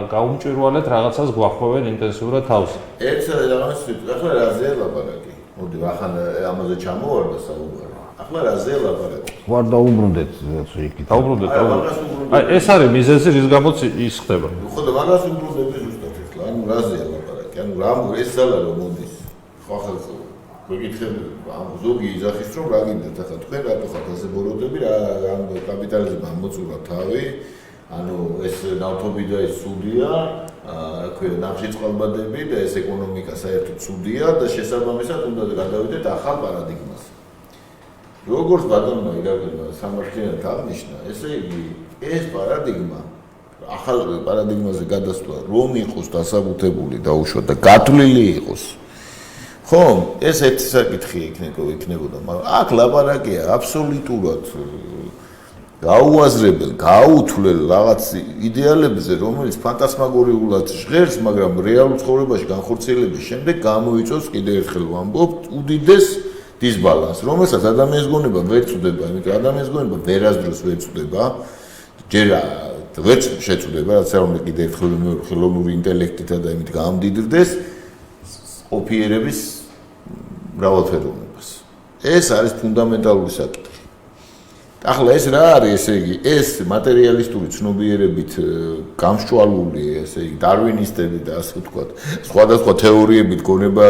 გაუმჭვირვალეთ რაღაცას გვახმოვენ ინტენსიურად თავს. ეს რაღაც ახლა რაზეა ლაპარაკი? მოდი, ახლა ამაზე ჩამოვარდა საუბარი. ახლა რაზეა ლაპარაკი? ვარ დაუბრუნდეთ იქით. დაუბრუნდეთ. აი ეს არის მიზეზი, რის გამოც ის ხდება. ხო და მაგას უბრუნდები ზუსტად ახლა. ანუ რაზეა ლაპარაკი? ანუ რა ეს ძალა რომ მოდის? ხო ახლა მეკითხები, ზოგი იძახის რომ რა გინდათ ახლა თქვენ რატო ხართ ასე ბოროტები, რა კაპიტალიზმმა მოწურა თავი, ანუ ეს ნავთობი და ეს ცუდია, აქვე ნახშირ წყალბადები და ეს ეკონომიკა საერთოდ ცუდია და შესაბამისად უნდა გადავიდეთ ახალ პარადიგმაზე. როგორც ბატონმა ირაკლი სამართლიანად აღნიშნა, ესე იგი ეს პარადიგმა ახალ პარადიგმაზე გადასვლა რომ იყოს დასაბუთებული დაუშვათ და გათვლილი იყოს. ხო, ეს ერთი საკითხი იქნებოდა, მაგრამ აქ ლაპარაკია აბსოლუტურად გაუაზრებელ, გააუთვლელ რაღაც იდეალებზე, რომელიც ფანტასმაგორიულად ჟღერს, მაგრამ რეალურ ცხოვრებაში განხორციელების შემდეგ გამოიწვევს კიდევ ერთხელ ვამბობ უდიდეს დისბალანსს, რომელსაც ადამიანის გონება ვერ წვდება, იმიტომ ადამიანის გონება ვერასდროს ვერ წვდება, ჯერ ვერ შეწვდება, რაც არ უნდა კიდევ ერთხელ ხელოვნური ინტელექტითა და იმით გამდიდრდეს ოფიერების მრავალფეროვნებას. ეს არის ფუნდამენტალური საკითხი. ახლა ეს რა არის, ესე იგი, ეს მატერიალისტური ცნობიერებით გამსჭვალული, ესე იგი, დარვინისტები და ასე ვთქვათ, სხვადასხვა თეორიებით გონება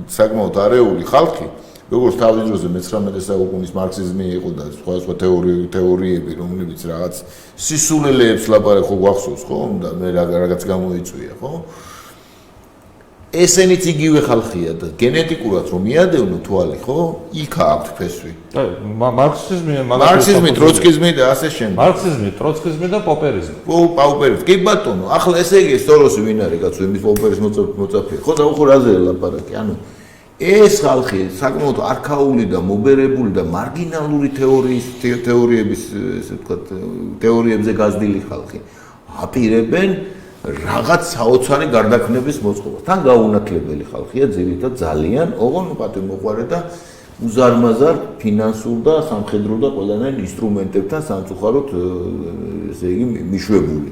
საკმაოდ არეული ხალხი, როგორც თავის დროზე მე-19 საუკუნის მარქსიზმი იყო და სხვადასხვა თეორიები, რომლებიც რაღაც სისულელეებს ლაპარაკ ხო გვახსოვს, ხო? და მე რაღაც გამოიწვია, ხო? ესენიც იგივე ხალხია და გენეტიკურად რომ მიადევნო თვალი, ხო? იქ აქვს ფესვი. მარქსიზმი, ტროცკიზმი და ასე შემდეგ. მარქსიზმი, ტროცკიზმი და პოპერიზმი. პაუპერიზმი. კი ბატონო, ახლა ესე იგი სოროსი ვინ არის, კაცო, იმის პოპერის მოწაფე. ხო და უხო რაზეა ლაპარაკი? ანუ ეს ხალხი საკმაოდ არქაული და მობერებული და მარგინალური თეორიების, ესე ვთქვათ, თეორიებზე გაზრდილი ხალხი აპირებენ რაღაც საოცარი გარდაქმნების მოწყობას. თან გაუნათლებელი ხალხია ძირითადად ძალიან, ოღონდ პატიმოყვარე და უზარმაზარ ფინანსურ და სამხედრო და ყველანაირ ინსტრუმენტებთან სამწუხაროდ ესე იგი მიშვებული.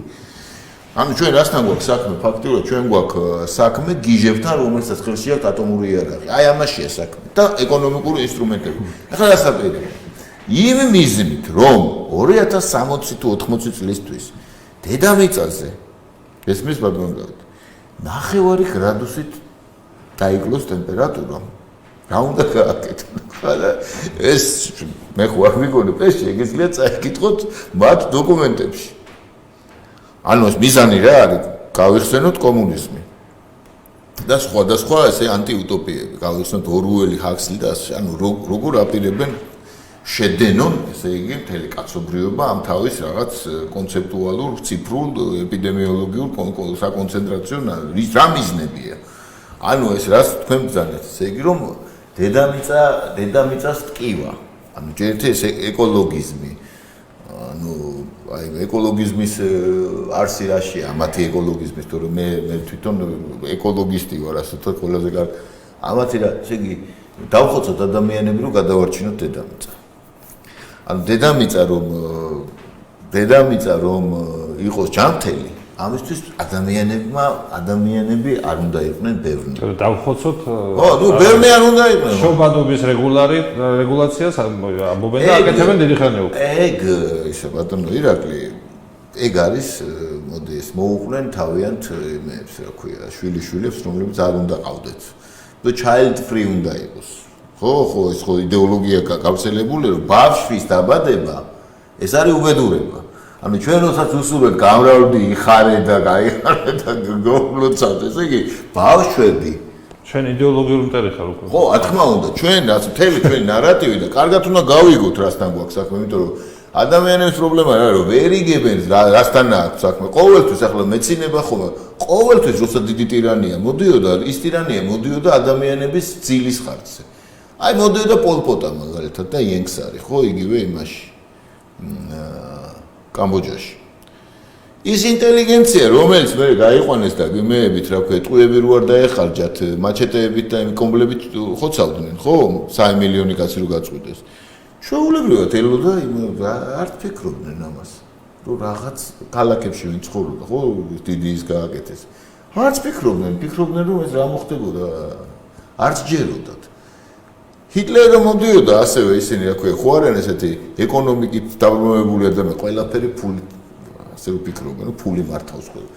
ანუ ჩვენ რასთან გვაქვს საქმე? ფაქტიურად ჩვენ გვაქვს საქმე გიჟებთან, რომელსაც ხელში აქვს ატომური იარაღი. აი ამაშია საქმე და ეკონომიკური ინსტრუმენტები. ახლა რასაკვირველია? იმ მიზნით, რომ 2060 თუ 80 წლისთვის დედამიწაზე ესმის ბატონგავით 9 გრადუსით დაიკლოს ტემპერატურა. რა უნდა გააკეთო? ხარა ეს მე ხო არ მიგონებ, ეს შეგიძლია წაიკითხოთ მათ დოკუმენტებში. ანუ ეს მიზანი რა არის? გავიხსენოთ კომუნიზმი. და სხვა ესე ანტიუტოპიები, გავიხსენოთ ორუელი, ჰაქსლი და ანუ როგორ აპირებენ შედენონ, ესე იგი, მთელი კაცობრიობა ამ თავის რაღაც კონცეპტუალურ, ციფრულ, ეპიდემიოლოგიურ საკონცენტრაციო რა მიზნებია. ანუ ეს რას თქვენ ბრძანეთ, ესე იგი, რომ დედამიწას ტკივა. ანუ ჯერთ ეს ეკოლოგიზმი. ანუ აი ეკოლოგიზმის არსი რაშია, მათი ეკოლოგიზმის, თორემ მე თვითონ ეკოლოგისტი ვარ, ასე თქვა ყველაზე კარგი. ამათი რა, ესე იგი, დავხოცოთ ადამიანები, რომ გადავარჩინოთ დედამიწა. ანუ დედამიწა რომ იყოს ჯანმრთელი, ამისთვის ადამიანები არ უნდა იყვნენ ბევრნი. დავხოცოთ. ო, ნუ ბევრნი არ უნდა იყვნენ. შობადობის რეგულაციას ამბობენ და აკეთებენ დიდი ხანი უკვე. ეგ ისე ბატონო ირაკლი, ეგ არის, მოდი ეს მოუყვნენ თავიანთ იმებს, რა ქვია, შვილიშვილებს, რომლებიც არ უნდა ყავდეთ. და child free უნდა იყოს. ხო, ეს ხო იდეოლოგია გავრცელებული, რომ ბავშვის დაბადება ეს არის უბედურება. ანუ ჩვენ როდესაც უსურვებთ გამრავლდი იხარე და გაიხარე და გოგლოცავთ, ესე იგი ბავშვები ჩვენ იდეოლოგიური მტერი ხარ უკვე. ხო, რა თქმა უნდა, ჩვენ რაც მთელი ჩვენი ნარატივი და კარგად უნდა გავიგოთ რასთან გვაქვს საქმე, იმიტომ რომ ადამიანების პრობლემა რა არის, რომ ვერ იგებენ რასთან აქვს საქმე. ყოველთვის ახლა მეცინება ხომ, ყოველთვის როცა დიდი ტირანია მოდიოდა, ის ტირანია მოდიოდა ადამიანების ძილის ხარჯზე. აი მოდიოდა პოლპოტა მაგალითად და იენგსარი, ხო, იგივე იმაში. კამბოჯაში. ის ინტელიგენცია, რომელიც მე გაიყვანეს და გმეებით, რა ქვია, ტყუები რო არ დაეხარჯათ, მაჩეტეებით და კომბლებით ხოცავდნენ, ხო? 3 მილიონი კაცი რო გაწყვიტეს. შეუულებრივად ელოდა არ ფიქრობდნენ ამას. რომ რაღაც ქალაქებში ვინ ცხოვრობდა, ხო? დიდი ის გააკეთეს. არც ფიქრობდნენ, რომ ეს რა მოხდებოდა. არც ჯეროდათ. ჰიტლერი რომ მოდიოდა ასევე ისინი რა ქვია, ხო არიან ესეთი ეკონომიკით დაბრუნებული ადამიანი, ყველაფერი ფული ასე ვფიქრობენ, რომ ფული მართავს ყველა.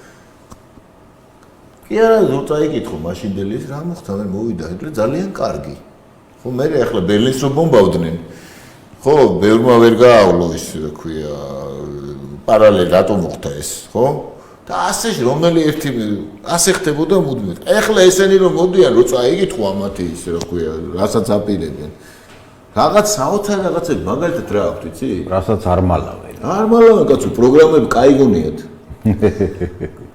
კი არა, როცა იკითხო მაშინდელი რა მოხდა, მე მოვიდა ჰიტლერი ძალიან კარგი. ხო, მე ახლა ბერლინს რო ბომბავდნენ. ხო, ბევრმა ვერ გაავლო ის რა ქვია, პარალელი რატომ მოხდა ეს, ხო? და ასე რომელი ერთი ასე ხდებოდა მუდმივად. ეხლა ესენი რომ მოდიან, როცა იკითხო ამათი ის რა ქვია, რასაც აპირებენ. რაღაც საოცარ რაღაცები, მაგალითად რა აქვს, იცი? რასაც არ მალავენ. არ მალავენ, კაცო, პროგრამები კაიგონიათ.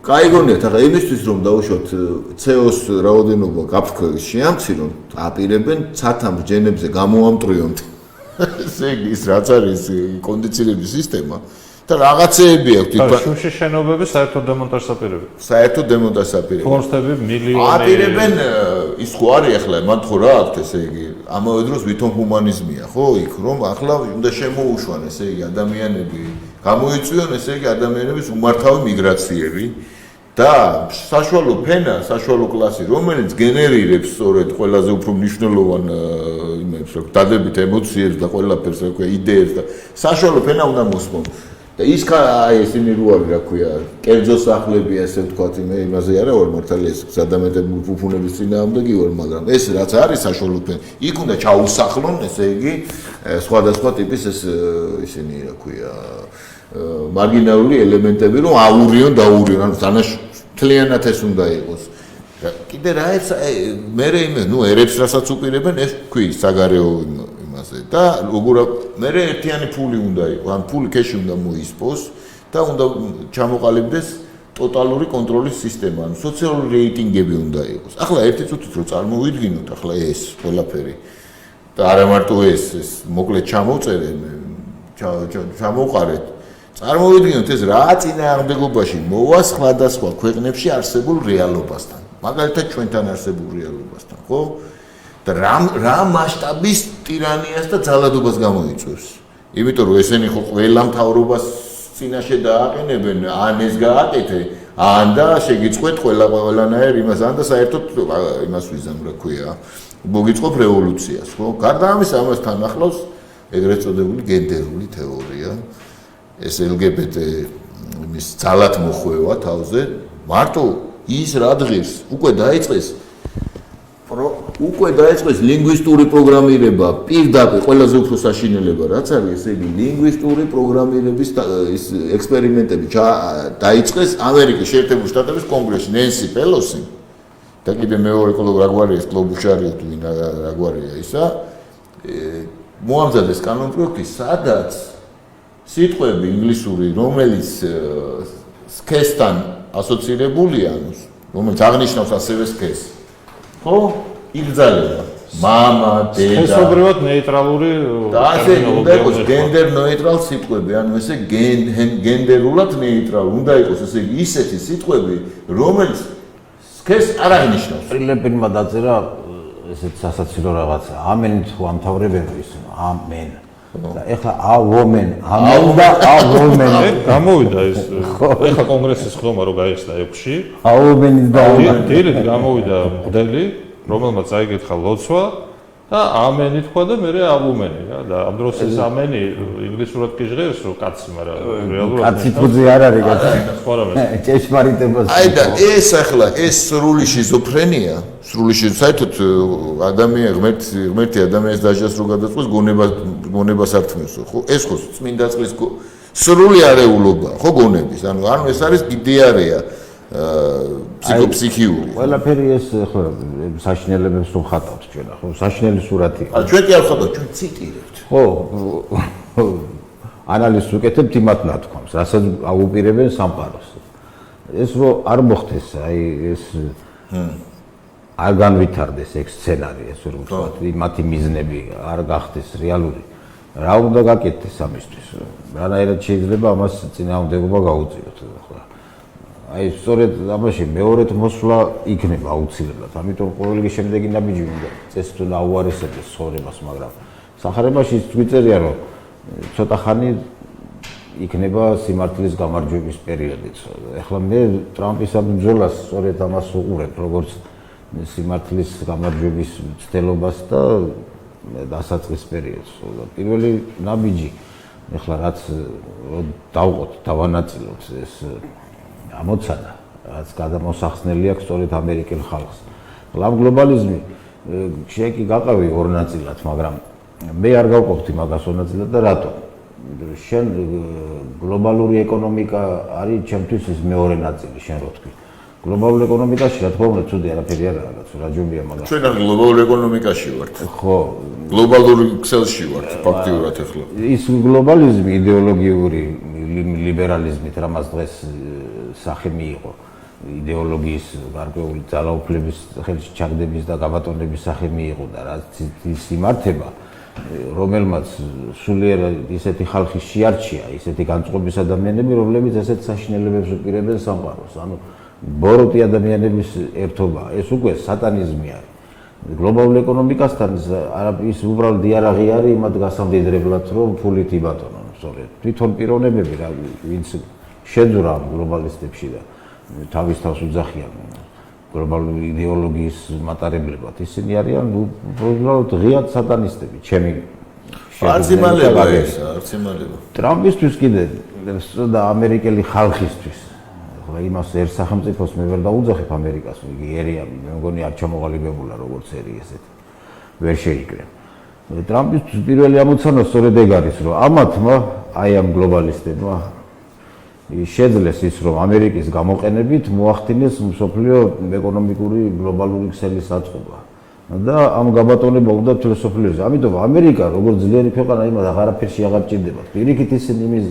კაიგონიათ, ახლა იმისთვის რომ დავუშვათ CO2-ს რაოდენობა გაფრქვევის შეამცირონ, აპირებენ ცათამ ჯენებზე გამოამტრიონ. ესე იგი, ის რაც არის კონდიცირების სისტემა. და რაღაცეები აქვს და შუშის შენობები საერთოდ დემონტაჟს აპირებენ. ფორსტები მილიონი აპირებენ ის ხო არის ახლა მან ხო რა აქვს ესე იგი ამავე დროს ვითომ ჰუმანიზმია ხო იქ რომ ახლა უნდა შემოუშვან ესე იგი ადამიანები გამოიწვიონ ესე იგი ადამიანების უმართავი მიგრაციები და საშუალო ფენა, საშუალო კლასი რომელიც გენერირებს სწორედ ყველაზე უფრო მნიშვნელოვან იმებს რა დადებით ემოციებს და ყველაფერს რა ქვია იდეებს და საშუალო ფენა უნდა მოსმონ. და ის აი ესენი რო არის რა ქვია კერძო სახლები ასე ვთქვათ იმაზე არა ვარ მართალია ეს ადამიანები ფუფუნების წინააღმდეგი ვარ მაგრამ ეს რაც არის საშუალო ფენა იქ უნდა ჩაუსახლონ ესე იგი სხვადასხვა ტიპის ეს ისინი რა ქვია მარგინალური ელემენტები რომ აურიონ დაურიონ ანუ თანაშთლიანად ეს უნდა იყოს კიდე რა ეს მე ნუ ერებს რასაც უპირებენ ეს თქვი საგარეო და როგორ მე ერთიანი ფული უნდა იყოს, ან ფული კეში უნდა მოისპოს და უნდა ჩამოყალიბდეს ტოტალური კონტროლის სისტემა, ან სოციალური რეიტინგები უნდა იყოს. ახლა ერთი წუთით რო წარმოვიდგინოთ, ახლა ეს ყველაფერი და არა მარტო ეს მოკლედ ჩამოვწერენ, ჩამოვყარეთ. წარმოვიდგინოთ ეს რა წინააღმდეგობაში მოვა სხვადასხვა ქვეყნებში არსებულ რეალობასთან. მაგალითად ჩვენთან არსებულ რეალობასთან, ხო? და რა მასშტაბის ტირანიას და ძალადობას გამოიწვევს. იმიტომ რომ ესენი ხო ყველა მთავრობას წინაშე დააყენებენ, ან ეს გააკეთე, ან და შეგიწყვეთ ყველანაირ იმას, ან და საერთოდ იმას ვიზამ, რა ქვია, მოგიწყობ რევოლუციას, ხო? გარდა ამისა, ამასთან ახლავს ეგრეთ წოდებული გენდერული თეორია. ეს LGBT იმის ძალად მოხვევა თავზე, მარტო ის რა დღეს უკვე დაიწყეს ლინგვისტური პროგრამირება, პირდაპირ ყველაზე უფრო საშინელება რაც არის, ესე იგი ლინგვისტური პროგრამირების ის ექსპერიმენტები დაიწყეს ამერიკის შეერთებული შტატების კონგრესში, ნენსი პელოსი და კიდე მეორე კოლოგრაგვარია, კლობუშარია თუ რა გვარია ისა, მოამზადეს კანონპროექტი, სადაც სიტყვები ინგლისური, რომელიც სქესთან ასოცირებულია, რომელიც აღნიშნავს ასევე სქესს, ხო? იგრძალება. მამა, დედა. სქესობრივად ნეიტრალური და ასე უნდა იყოს გენდერ ნეიტრალ სიტყვები, ანუ ესე გენდერულად ნეიტრალ უნდა იყოს, ესე იგი ისეთი სიტყვები, რომელიც სქესს არ აღნიშნავს. პრილეპინმა დაწერა ესეთ სასაცილო რაღაცა. ამენით ამთავრებები ის ამენ. და ეხლა აوومენ, ამენ და აووმენ. გამოვიდა ეს. ეხლა კონგრესის ხდომა რო გაიხსნა 6-ში. აووმენი და დილით გამოვიდა მღვდელი, რომელმაც წაიგეთხა ლოცვა და ამენი თქვა და მე აووმენი რა და ამ დროს ეს ამენი ინგლისურად კი ჟღერს რომ კაცი, მაგრამ რეალურად კაცი ფუძე არ არის კაცი. სხვა რამე. ჭეშმარიტებას. აი და ეს ახლა ეს სრული შიზოფრენია, საერთოდ ღმერთი ადამიანის დაჟას რო გადაწყვეტს გონებას არ თმევს, ხო? ეს ხო წმინდა წყლის სრული არეულობა, ხო გონების, ანუ ეს არის დიარეა ფსიქიური. ყველაფერი ეს ხო საშინელებებს რომ ხატავთ ჩვენ, ხო? საშინელი სურათია. ჩვენ კი არ ხატავთ, ჩვენ ციტირებთ. ხო, ანალიზს ვუკეთებთ იმათ ნათქვამს, რასაც აუპირებენ სამყაროს. ეს რო არ მოხდეს, აი ეს არ განვითარდეს ეს სცენარი, ეს რო ვთქვათ, მათი მიზნები არ გახდეს რეალური. რა უნდა გაკეთდეს ამისთვის? რანაირად შეიძლება ამას წინააღმდეგობა გაუწიოთ, ხო? აი სწორედ ამაში მეორედ მოსვლა იქნება აუცილებლად. ამიტომ ყოველი შემდეგი ნაბიჯი უნდა წესით უნდა აუარესებდეს ცხოვრებას, მაგრამ სახარებაში გვიწერია რომ ცოტა ხანი იქნება სიმართლის გამარჯვების პერიოდიც. ეხლა მე ტრამპის ამ ბრძოლას სწორედ ამას უყურებ, როგორც სიმართლის გამარჯვების ცდელობას და დასაწყის პერიოდს. პირველი ნაბიჯი ეხლა რაც დავყოთ, დავანაწილოთ ეს ამოცანა, რაც გადამოსახსნელი აქვს სწორედ ამერიკელ ხალხს. ამ გლობალიზმი შეეკი გაყავი ორ ნაწილად, მაგრამ მე არ გავყოფთი მაგას ორ ნაწილად და რატო? შენ გლობალური ეკონომიკა არის ჩემთვის ის მეორე ნაწილი, შენ რო თქვი. გლობალურ ეკონომიკაში რა თქმა უნდა ცუდი არაფერი არ არის, რა ჯობია მაგას. ჩვენ არ გლობალურ ეკონომიკაში ვართ. ხო, გლობალურ ქსელში ვართ ფაქტიურად ახლა. ის გლობალიზმი იდეოლოგიური ლიბერალიზმით, რამაც დღეს სახე მიიღო, იდეოლოგიის გარკვეული ძალაუფლების ხელში ჩაგდების და გაბატონების სახე მიიღო და რაც ის იმართება, რომელმაც სულიერ ისეთი ხალხი შეარჩია, ისეთი განწყობის ადამიანები, რომლებიც ესეთ საშინელებებს უპირებენ სამყაროს. ანუ ბოროტი ადამიანების ერთობა, ეს უკვე სატანიზმი არის. გლობალურ ეკონომიკასთან ის უბრალოდ დიარაღი არის იმად გასამდიდრებლად, რომ ფულით იბატონონ. სწორედ თვითონ პიროვნებები რა ვინც შეძურა გლობალისტებში და თავის თავს უძახიან გლობალური იდეოლოგიის მატარებლებად. ისინი არიან უბრალოდ ღიად სატანისტები, ჩემი არც იმალება ეს, არც იმალება. ტრამპისთვის კიდე და ამერიკელი ხალხისთვის ხო იმას ერთ სახელმწიფოს მე ვერ დაუძახებ ამერიკას, იგი ერია, მე მგონი არ ჩამოყალიბებულა როგორც ერი ესეთ. ვერ შეიკრა. ტრამპის პირველი ამოცანა სწორედ ეგ არის, რომ ამათმა, აი ამ გლობალისტებმა შეძლეს ის, რომ ამერიკის გამოყენებით მოახდინეს მსოფლიო ეკონომიკური გლობალური ქსელის აწყობა. და ამ გაბატონება უნდა ფილოსოფიაზე. ამიტომ ამერიკა როგორც ძლიერი ქვეყანა იმას აღარაფერში აღარ ჭირდება. პირიქით ისინი იმის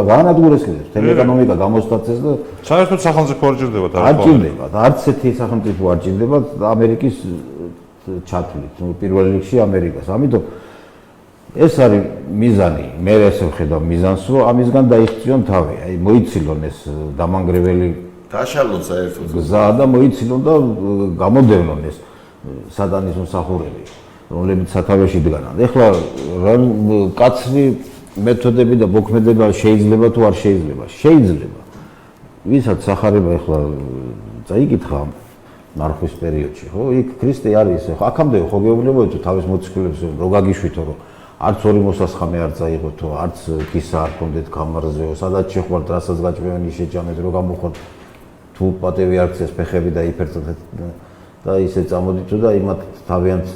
განადგურეს კიდევ ეკონომიკა გამოსტაცეს და საერთოდ სახელმწიფო არ ჭირდებათ არ ჭირდებათ. არც ერთი სახელმწიფო არ ჭირდებათ ამერიკის ჩათვლით, პირველ რიგში ამერიკას. ამიტომ ეს არის მიზანი, მე ესე ვხედავ მიზანს, რომ ამისგან დაიხციონ თავი, აი მოიცილონ ეს დამანგრეველი დაშალონ საერთოდ გზა და მოიცილონ და გამოდევნონ ეს სატანის მსახურები, რომლებიც სათავეში დგანან. ეხლა რა კაცრი მეთოდები და მოქმედება შეიძლება თუ არ შეიძლება? შეიძლება. ვისაც სახარება ეხლა წაიკითხა მარხვის პერიოდში, ხო? იქ ქრისტე არის, ხო? აქამდე ხო გეუბნებოდი თუ თავის მოციქულებს რო გაგიშვითო, რომ არც ორი მოსასხამი არ წაიღოთო, არც კისა არ კონდეთ გამარზეო, სადაც შეხვდათ, რასაც გაჭმევანი შეჭამეთ, რო გამოხოთ თუ პატევი არ ქცეს ფეხები და იფერწათ და ისე წამოდითო და იმათ თავიანთ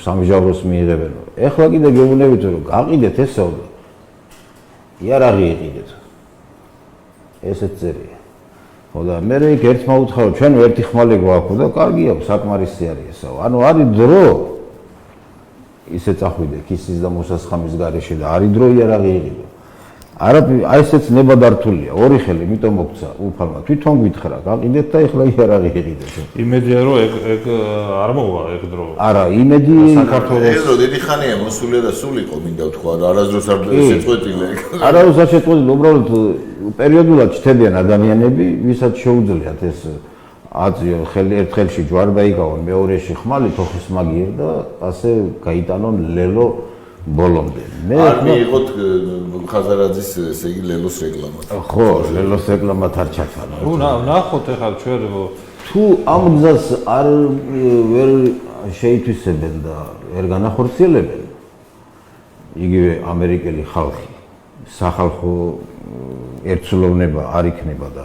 სამჟავროს მიიღებენ. ეხლა კიდე გეუბნებით რომ გაყიდეთ ესეო. იარაღი იყიდეთ. ესეც წერია. ხო და მე იქ ერთმა უთხრა რომ ჩვენ ერთი ხმალი გვაქვს და კარგია, საკმარისი არის ესაო. ანუ არის დრო ისე წახვიდე კისის და მოსასხამის გარეშე და არის დრო იარაღი იყიდო. არა აი ესეც ნებადართულია. ორი ხელი იმიტომ მოგცა უფალმა თვითონ გითხრა გაყიდეთ და ეხლა იარაღი იყიდეთ. იმედია რომ ეგ არ მოვა ეგ დრო. არა, იმედი საქართველოს ეს რო დიდი ხანია მოსულია და სულიყო მინდა ვთქვა რა არასდროს არ შეწყვეტილა ეგ. არაოს არ შეწყვეტილა, უბრალოდ პერიოდულად ჩნდებიან ადამიანები, ვისაც შეუძლიათ ეს აწიო ხელი ერთ ხელში ჯვარი დაიგავონ, მეორეში ხმალი თოხის მაგიერ და ასე გაიტანონ ლელო ბოლომდე. მე არ მიიღოთ ხაზარაძის ესე იგი ლელოს რეკლამა. ხო, ლელოს რეკლამად არ ჩათვალა. ნუ ნახოთ ახლა ჩვენ თუ ამ გზას არ ვერ შეითვისებენ და ვერ განახორციელებენ იგივე ამერიკელი ხალხი, სახალხო ერთსულოვნება არ იქნება და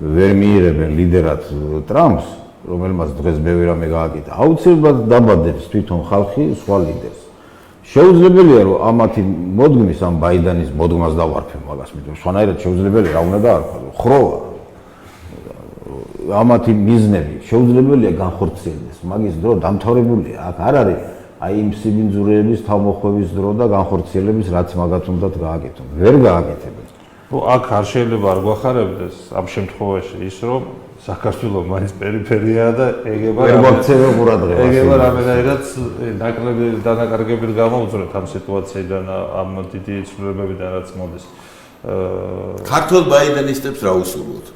ვერ მიიღებენ ლიდერად ტრამპს, რომელმაც დღეს ბევრი რამე გააკეთა. აუცილებლად დაბადებს თვითონ ხალხი სხვა ლიდერს. შეუძლებელია რომ ამათი მოდგმის ამ ბაიდენის მოდგმას დავარქვენ მაგას მეტყვი. სხვანაირად შეუძლებელია რა უნდა დაარქვა. ხროვა. ამათი მიზნები შეუძლებელია განხორციელდეს. მაგის დრო დამთავრებულია. აქ არ არის აი იმ სიბინძურეების თავმოხვევის დრო და განხორციელების რაც მაგათ უნდათ გააკეთონ. ვერ გააკეთებენ. აქ არ შეიძლება არ გვახარებდეს ამ შემთხვევაში ის რომ საქართველოს მაინც პერიფერიაა და ეგება რამენაირად ნაკლები დანაკარგებით გამოუძვრეთ ამ სიტუაციიდან ამ დიდი ცვლილებებიდან რაც მოდის. ქართულ ბაიდენისტებს რა უსურვოთ?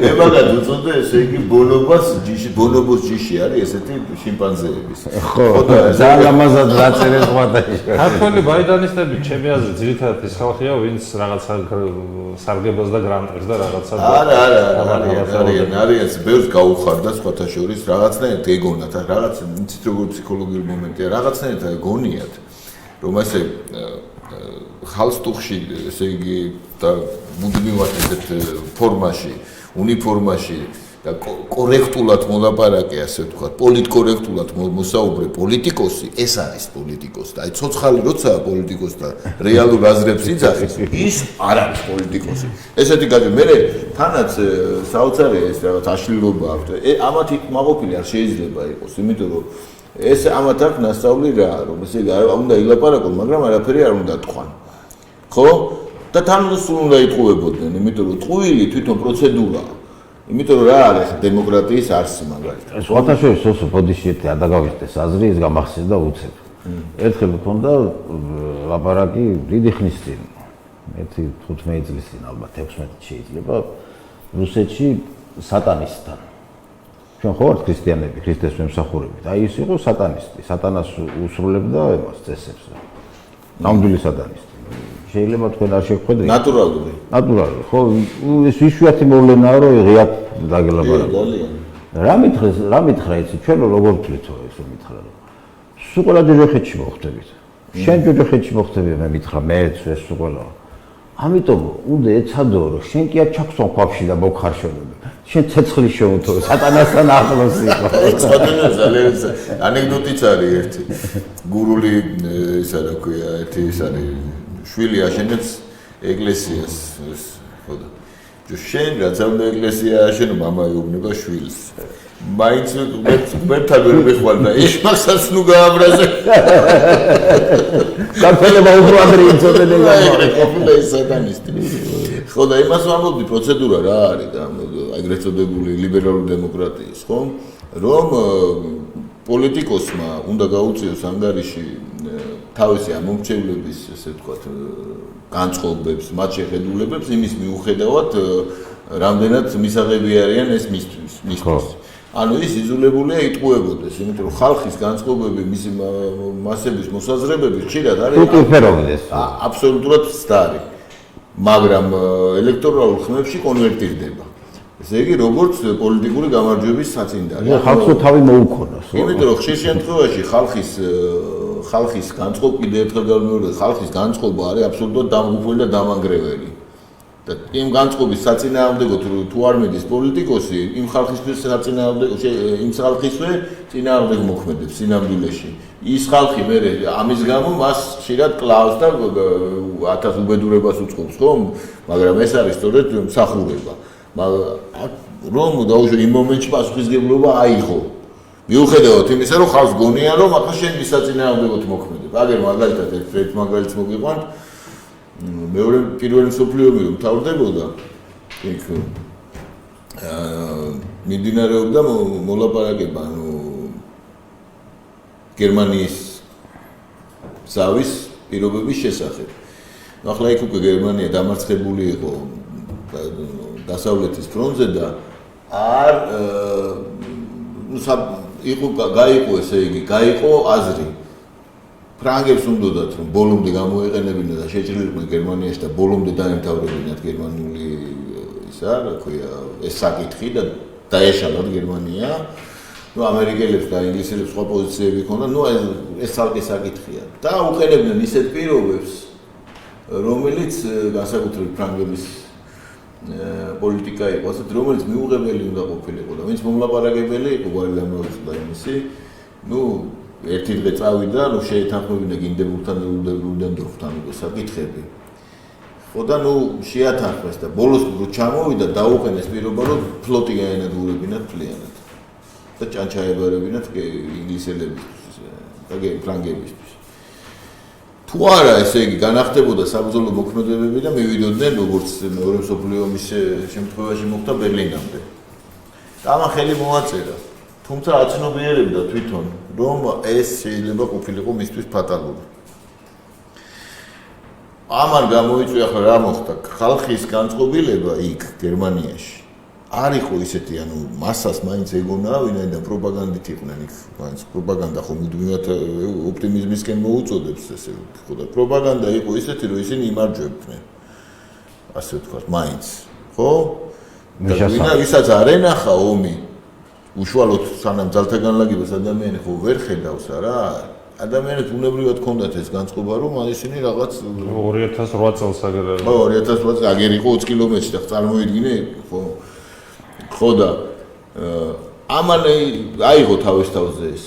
მე მაგათ უწოდე ესე იგი ბონობოს ჯიში არის ესეთი შიმპანზეების. ხო და ძალამაზად რაწერეს ყვადაში. ქართული ბაიდენისტები ჩემი აზრით ძირითადად ის ხალხია ვინც რაღაცა სარგებას და გრანტებს და რაღაცა არიან ბევრს გაუხარდა სხვათა შორის რაღაცნაირად ეგონათ რაღაც იცით როგორ ფსიქოლოგიური მომენტია რაღაცნაირად გონიათ რომ ესე ხალხსტუხში ესე იგი და მუდმივად ესეთ ფორმაში უნიფორმაში და კორექტულად მოლაპარაკე ასე ვთქვათ პოლიტკორექტულად მოსაუბრე პოლიტიკოსი ეს არის პოლიტიკოსი და აი ცოცხალი როცაა პოლიტიკოსი და რეალურ აზრებს იძახის ის არ არის პოლიტიკოსი ესეთი გადი მე თანაც საოცარია ეს რაღაც აშლილობა აქვს ამათ იქმაყოფილი არ შეიძლება იყოს იმიტომ რომ ეს ამათ აქვს ნასწავლი რა რომ ესე უნდა ილაპარაკონ მაგრამ არაფერი არ უნდა თქვან ხო და თან სულ უნდა იტყუებოდნენ იმიტომ რომ ტყუილი თვითონ პროცედურაა იმიტომ რომ რა არის დემოკრატიის არსი მაგალითად სხვათა შორის ოსო ბოდიშეთი არ დაგავიწყდეს აზრი ის გამახსენდა უცებ ერთხელ მქონდა ლაპარაკი დიდი ხნის წინ 15 წლის წინ ალბათ 16 შეიძლება რუსეთში სატანისტთან ჩვენ ხო ვართ ქრისტიანები ქრისტეს მემსახურებით აი ის იყო სატანისტი სატანას უსრულებდა იმას წესებს ნამდვილი სატანისტი შეიძლება თქვენ არ შეგხვედრით ნატურალური ხო ეს იშვიათი მოვლენაა რომ ღიად დაგელაპარაკო რა მითხრა იცი ჩვენ როგორ ვთვლითო ეს მითხრა რომ სულ ყველა ჯოჯოხეთში მოხდებით შენ ჯოჯოხეთში მოხდები მე მითხრა მეც ეს სულ ყველა ამიტომ უნდა ეცადო რომ შენ კი არ ჩაქსონ ქვაბში და მოგხარშობები შენ ცეცხლი შეუთო სატანასთან ახლოს იყო ცოტა ძალიან ანეკდოტიც არის ერთი გურული ისა რა ქვია ერთი ის არის შვილი აშენებს ეკლესიას ხო და შენ რაც ამ ეკლესია აშენო მამა ეუბნება შვილს მაინც მერთან ვერ მეხვალ და ის მასაც ნუ გააბრაზე კაფელება უფრო ადრე იწოდნენ ყოფილა ის სატანისტი ხო და იმას ვამბობდი პროცედურა რა არის და ეგრეთ წოდებული ლიბერალური დემოკრატიის ხო რომ პოლიტიკოსმა უნდა გაუწიოს ანგარიში თავისი ამომრჩევლების ესე ვთქვათ განწყობებს მათ შეხედულებებს იმის მიუხედავად რამდენად მისაღები არიან ეს მისთვის ანუ ის იზოლებულია იტყუებოდეს, იმიტომ რომ ხალხის განწყობები, მისი მასების მოსაზრებები ხშირად არის უტირფერობდეს. აბსოლუტურად ცდარი. მაგრამ ელექტორალურ ხმებში კონვერტირდება. ესე იგი, როგორც პოლიტიკური გამარჯვების საწინდარი. ხალხს თავი მოუქონოს. იმიტომ რომ ხშირ შემთხვევაში ხალხის განწყობა კიდევ ერთხელ გავიმეორებ, ხალხის განწყობა არის აბსოლუტურად დამღუპველი და დამანგრეველი. და იმ განწყობის საწინააღმდეგოდ თუ არ მიდის პოლიტიკოსი, იმ ხალხისთვის იმ ხალხისვე წინააღმდეგ მოქმედებს სინამდვილეში. ის ხალხი მე ამის გამო მას ხშირად კლავს და 1000 უბედურებას უწყობს, ხომ? მაგრამ ეს არის სწორედ მსახურება. რომ დაუშვი იმ მომენტში პასუხისგებლობა აიღო. მიუხედავად იმისა, რომ ხალხს გონია, რომ ახლა შენ მის საწინააღმდეგოდ მოქმედებ. აგერ მაგალითად ერთ მაგალითს მოგიყვანთ. პირველი მსოფლიო ომი მთავრდებოდა იქ მიმდინარეობდა მოლაპარაკება გერმანიის ზავის პირობების შესახებ. ახლა იქ უკვე გერმანია დამარცხებული იყო დასავლეთის ფრონტზე და არ გაიყო ესე იგი გაიყო აზრი ფრანგებს უნდათ რომ ბოლომდე გამოეყენებინა და შეჭრილიყვნენ გერმანიაში და ბოლომდე დაემთავრებინათ გერმანული ისა რა ქვია ეს საკითხი და დაეშალათ გერმანია. ნუ ამერიკელებს და ინგლისელებს სხვა პოზიციები ჰქონდა, ნუ ეს ცალკე საკითხია. და უყენებდნენ ისეთ პირობებს, რომელიც განსაკუთრებით ფრანგების პოლიტიკა იყო, ასეთ რომელიც მიუღებელი უნდა ყოფილიყო და ვინც მომლაპარაკებელი იყო გვარლამოვის და იმისი, ნუ ერთი დღე წავიდა, რომ შეეთანხმებინა გინდებულთან უდენდორფთან უკვე საკითხები. ხო და ნუ შეათანხმეს და ბოლოს ჩამოვიდა დაუყენეს პირობა, რომ ფლოტი გაენადგურებინათ მთლიანად. და ჭანჭაებარებინათ ინგლისელებისთვის და ფრანგებისთვის. თუ არა, ესე იგი, განახდებოდა საბრძოლო მოქმედებები და მივიდოდნენ, როგორც მეორე მსოფლიო ომის შემთხვევაში მოხდა ბერლინამდე. და ამან ხელი მოაწერა. თუმცა აცნობიერებდა თვითონ, რომ ეს შეიძლება ყოფილიყო მისთვის ფატალური. ამან გამოიწვია ახლა რა მოხდა? ხალხის განწყობილება იქ გერმანიაში არ იყო ისეთი, ანუ მასას მაინც ეგონა, ვინაიდან პროპაგანდით იყვნენ იქ, მაინც პროპაგანდა ხო მუდმივად ოპტიმიზმისკენ მოუწოდებს ესე ხო და პროპაგანდა იყო ისეთი, რომ ისინი იმარჯვებდნენ. ასე ვთქვათ, მაინც, ხო? და ვისაც არ ენახა ომი უშუალოდ სანამ ძალთა განლაგებას ადამიანი ხო ვერ ხედავს რა ადამიანებს უნებრივად ჰქონდათ ეს განწყობა რომ ისინი რაღაც 2008 წელს აგერ ხო 2008 აგერ იყო 20 კილომეტრი და წარმოიდგინე ხო და ამან აიღო თავის თავზე ეს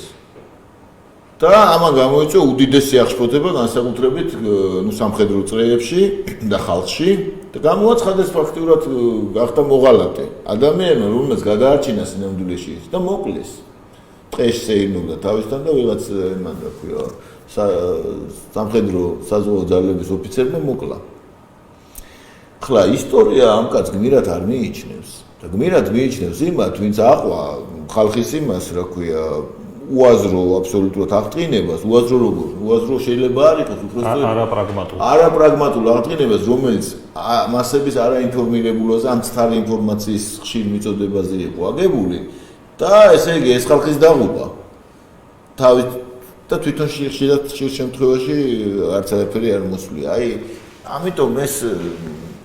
და ამან გამოიწვია უდიდესი აღშფოთება განსაკუთრებით ნუ სამხედრო წრეებში და ხალხში და გამოაცხადეს ფაქტიურად გახდა მოღალატე ადამიანმა რომელსაც გადაარჩინა სინამდვილეში და მოკლეს ტყეში შეინობდა თავისთან და ვიღაც მან რა ქვია სამხედრო საზღვაო ძალების ოფიცერმა მოკლა. ხლა ისტორია ამ კაცს გმირად არ მიიჩნევს და გმირად მიიჩნევს იმათ ვინც აყვა ხალხის იმას რა ქვია უაზრო აბსოლუტურად აღტყინებას, უაზრო შეიძლება არ იყოს უბრალოდ არაპრაგმატულ აღტყინებას, რომელიც მასების არაინფორმირებულობაზე, ამ ცთარი ინფორმაციის ხშირ მიწოდებაზე იყო აგებული და ესე იგი ეს ხალხის დაღუპვა. თავით და თვითონ ხშირად შემთხვევაში არც არაფერი არ მოსვლია. აი, ამიტომ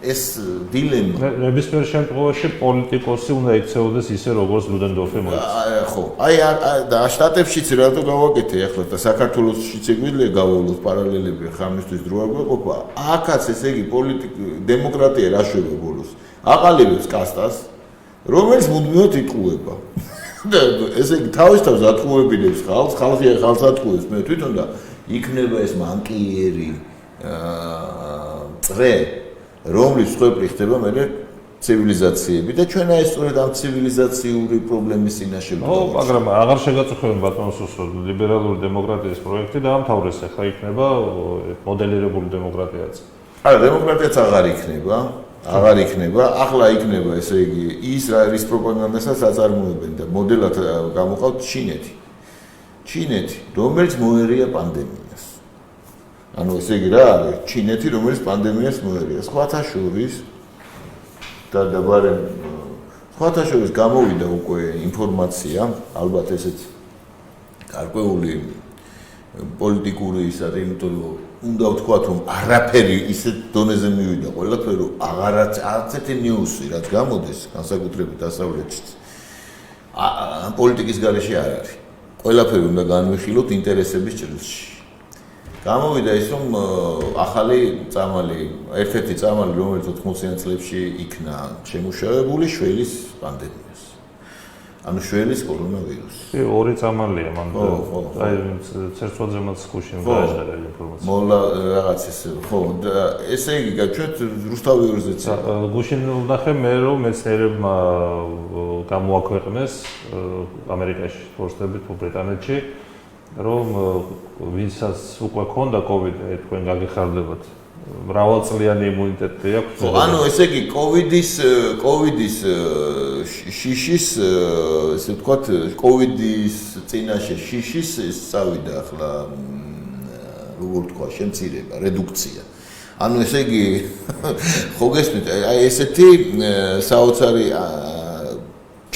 ეს დილემა ნებისმიერ შემთხვევაში პოლიტიკოსი უნდა იქცეოდეს ისე როგორც ლუდენდორფი მოიქცა. ხო, აი და შტატებშიც რატო გავაკეთე ახლა და საქართველოსშიც ეგვიძლია გავავლოთ პარალელები ხამისთვის დრო არ გვეყოფა. აქაც ესე იგი დემოკრატია რა შვება ბოლოს. აყალიბებს კასტას, რომელიც მუდმივად იტყუება. და ესე იგი თავისთავად ატყუებინებს ხალხს, ხალხი ხალხს ატყუებს მე თვითონ და იქნება ეს მანკიერი წრე რომლის ხუებრი ხდება მე ცივილიზაციები და ჩვენ აი სწორედ ამ ცივილიზაციური პრობლემის წინაშე ვდგავართ. ო, მაგრამ აღარ შეგაწუხებენ ბატონო სუსო, ლიბერალური დემოკრატიის პროექტი დაამთავრეს, ახლა იქნება მოდელირებული დემოკრატიაც. არა, დემოკრატიაც აღარ იქნება, ახლა იქნება ესე იგი ის რის პროპაგანდასაც აწარმოებენ და მოდელად გამოყავთ ჩინეთი, რომელიც მოერია პანდემიას. ანუ ესე იგი რა არის ჩინეთი რომელიც პანდემიას მოერია სხვათა შორის და დაბარემ სხვათა შორის გამოვიდა უკვე ინფორმაცია, ალბათ ესეც გარკვეული პოლიტიკური ისა, იმიტომ რომ უნდა ვთქვათ, რომ არაფერი ისეთ დონეზე მივიდა ყველაფერი, რომ არც ერთი ნიუსი რაც გამოდის, განსაკუთრებით დასავლეთშიც, პოლიტიკის გარეშე არ არის. ყველაფერი უნდა განვიხილოთ ინტერესების ჭრილში. გამოვიდა ის, რომ ახალი წამალი, ერთ-ერთი წამალი, რომელიც 80-იან წლებში იქნა შემუშავებული შველის პანდემიას. ანუ შველის კორონავირუსი. ორი წამალია მან. აი ცერცვაძემაც გუშინ გააჟღერა ინფორმაცია. მოვლა რაღაც ის, ხო, ესე იგი, ჩვენ რუსთავიურზეც გუშინ ვნახე მე რომ მეცნიერებმა გამოაქვეყნეს ამერიკაში, ფორსტებით თუ ბრიტანეთში, რომ ვინცაც უკვე ქონდა COVID, თქვენ გაგეხარდებათ. მრავალწლიანი იმუნიტეტი აქვს. ხო, ანუ ესე იგი COVID-ის შიშის, ესე ვთქვათ, COVID-ის წინაშე შიშის ეს წავიდა ახლა როგორ თქვა, შემცირება, რედუქცია. ანუ ესე იგი ხო გესმით, აი ესეთი საოცარი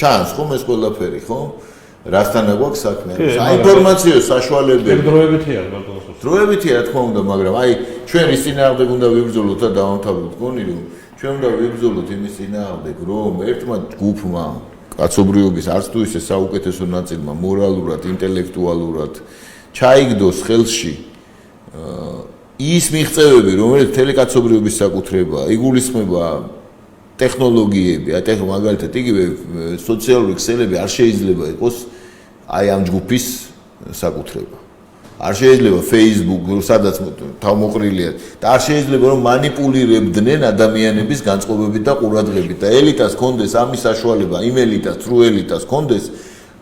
ჩანს ხომ ეს ყველაფერი, ხო? რასთან აქვს საქმე? საინფორმაციო საშუალებები. დროებითი არის ბატონო. დროებითი რა თქმა უნდა, მაგრამ აი ჩვენ ის წინააღმდეგ უნდა ვიბრძოლოთ და დავამთავროთ გონი, რომ ჩვენ უნდა ვიბრძოლოთ იმის წინააღმდეგ, რომ ერთმა ჯგუფმა კაცობრიობის არც თუ ისე საუკეთესო ნაწილმა მორალურად, ინტელექტუალურად ჩაიგდოს ხელში ის მიღწევები, რომელიც მთელი კაცობრიობის საკუთრებაა, იგულისხმება ტექნოლოგიები, აი მაგალითად იგივე სოციალური ქსელები არ შეიძლება იყოს აი ამ ჯგუფის საკუთრება. არ შეიძლება Facebook, სადაც თავმოყრილია და არ შეიძლება რომ манипуლირებდნენ ადამიანების განწყობებით და ყურადღებით და ელიტას კონდეს ამის საშუალება, იმ ელიტას, თრუ ელიტას კონდეს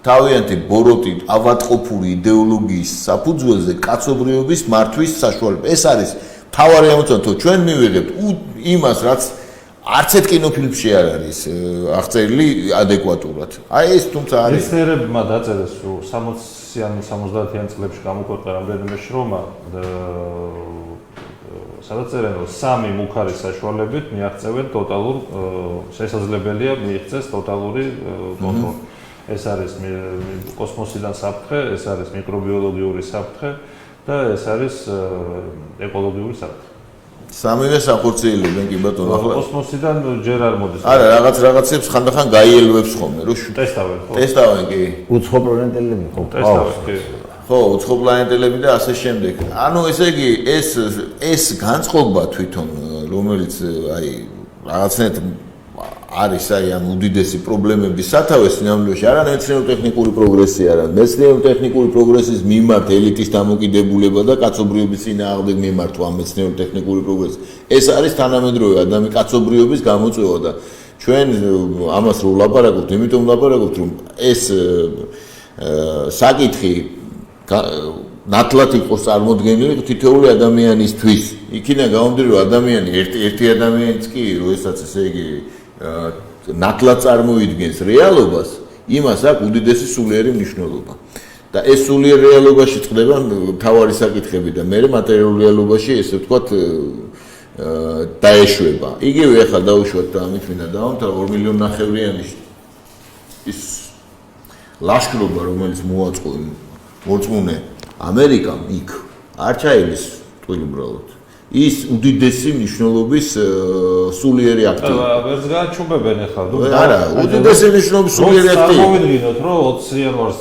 თავიანთი ბოროტი ავატყოფური იდეოლოგიის საფუძველზე კაცობრიობის მართვის საშუალება. ეს არის მთავარი ამოცანა, ჩვენ მივიღებთ იმას, რაც არც ერთ კინოფილმში არ არის აღწერილი ადეკვატურად. აი ეს თუმცა არის მეცნიერებმა დაწერეს 60-იან 70-იან წლებში გამოქვეყნა რამდენიმე შრომა სადაც წერენ რომ სამი მუქარის საშუალებით მიაღწევენ ტოტალურ შესაძლებელია მიიღწეს ტოტალური კონტროლი. ეს არის კოსმოსიდან საფრთხე, ეს არის მიკრობიოლოგიური საფრთხე და ეს არის ეკოლოგიური საფრთხე. სამივე სახორციელებენ კი ბატონო ახლა კოსმოსიდან ჯერ არ მოდის. არა, რაღაცებს ხანდახან გაიელვებს ხოლმე, რომ ტესტავენ, ხო? ტესტავენ კი. უცხო პლანეტელები ხო? ტესტავენ კი. ხო, უცხო პლანეტელები და ასე შემდეგ. ანუ ესე იგი ეს განწყობა თვითონ, რომელიც აი რაღაცნაირად არის აი ამ უდიდესი პრობლემების სათავე სინამდვილეში არა მეცნიერულ-ტექნიკური პროგრესი არა, მეცნიერულ-ტექნიკური პროგრესის მიმართ ელიტის დამოკიდებულება და კაცობრიობის წინააღმდეგ მიმართვა ამ მეცნიერულ-ტექნიკური პროგრესი. ეს არის თანამედროვე ადამიანის კაცობრიობის გამოწვევა და ჩვენ ამას რო ვლაპარაკობთ, იმიტომ ვლაპარაკობთ, რომ ეს საკითხი ნათლად იყოს წარმოდგენილი თითოეული ადამიანისთვის. იქიდან გამომდინარე, რომ ადამიანი ერთი ადამიანიც კი, როდესაც ესე იგი ნათლად წარმოიდგენს რეალობას, იმას აქვს უდიდესი სულიერი მნიშვნელობა. და ეს სულიერ რეალობაში წყდება მთავარი საკითხები და მე მატერიალურ რეალობაში ესე ვთქვათ დაეშვება. იგივე ახლა დავუშვათ და ამით მინდა დავამთავრე 2,5 მილიონი ის ლაშქრობა, რომელიც მოაწმუნე ამერიკამ იქ არ ჩაილის ტყვილი უბრალოდ. ის უდიდესი მნიშვნელობის სულიერი აქტი. ვერც გააჩუმებენ ახლა. არა, უდიდესი მნიშვნელობის სულიერი აქტი. გამოვიდგინოთ, რომ 20 იანვარს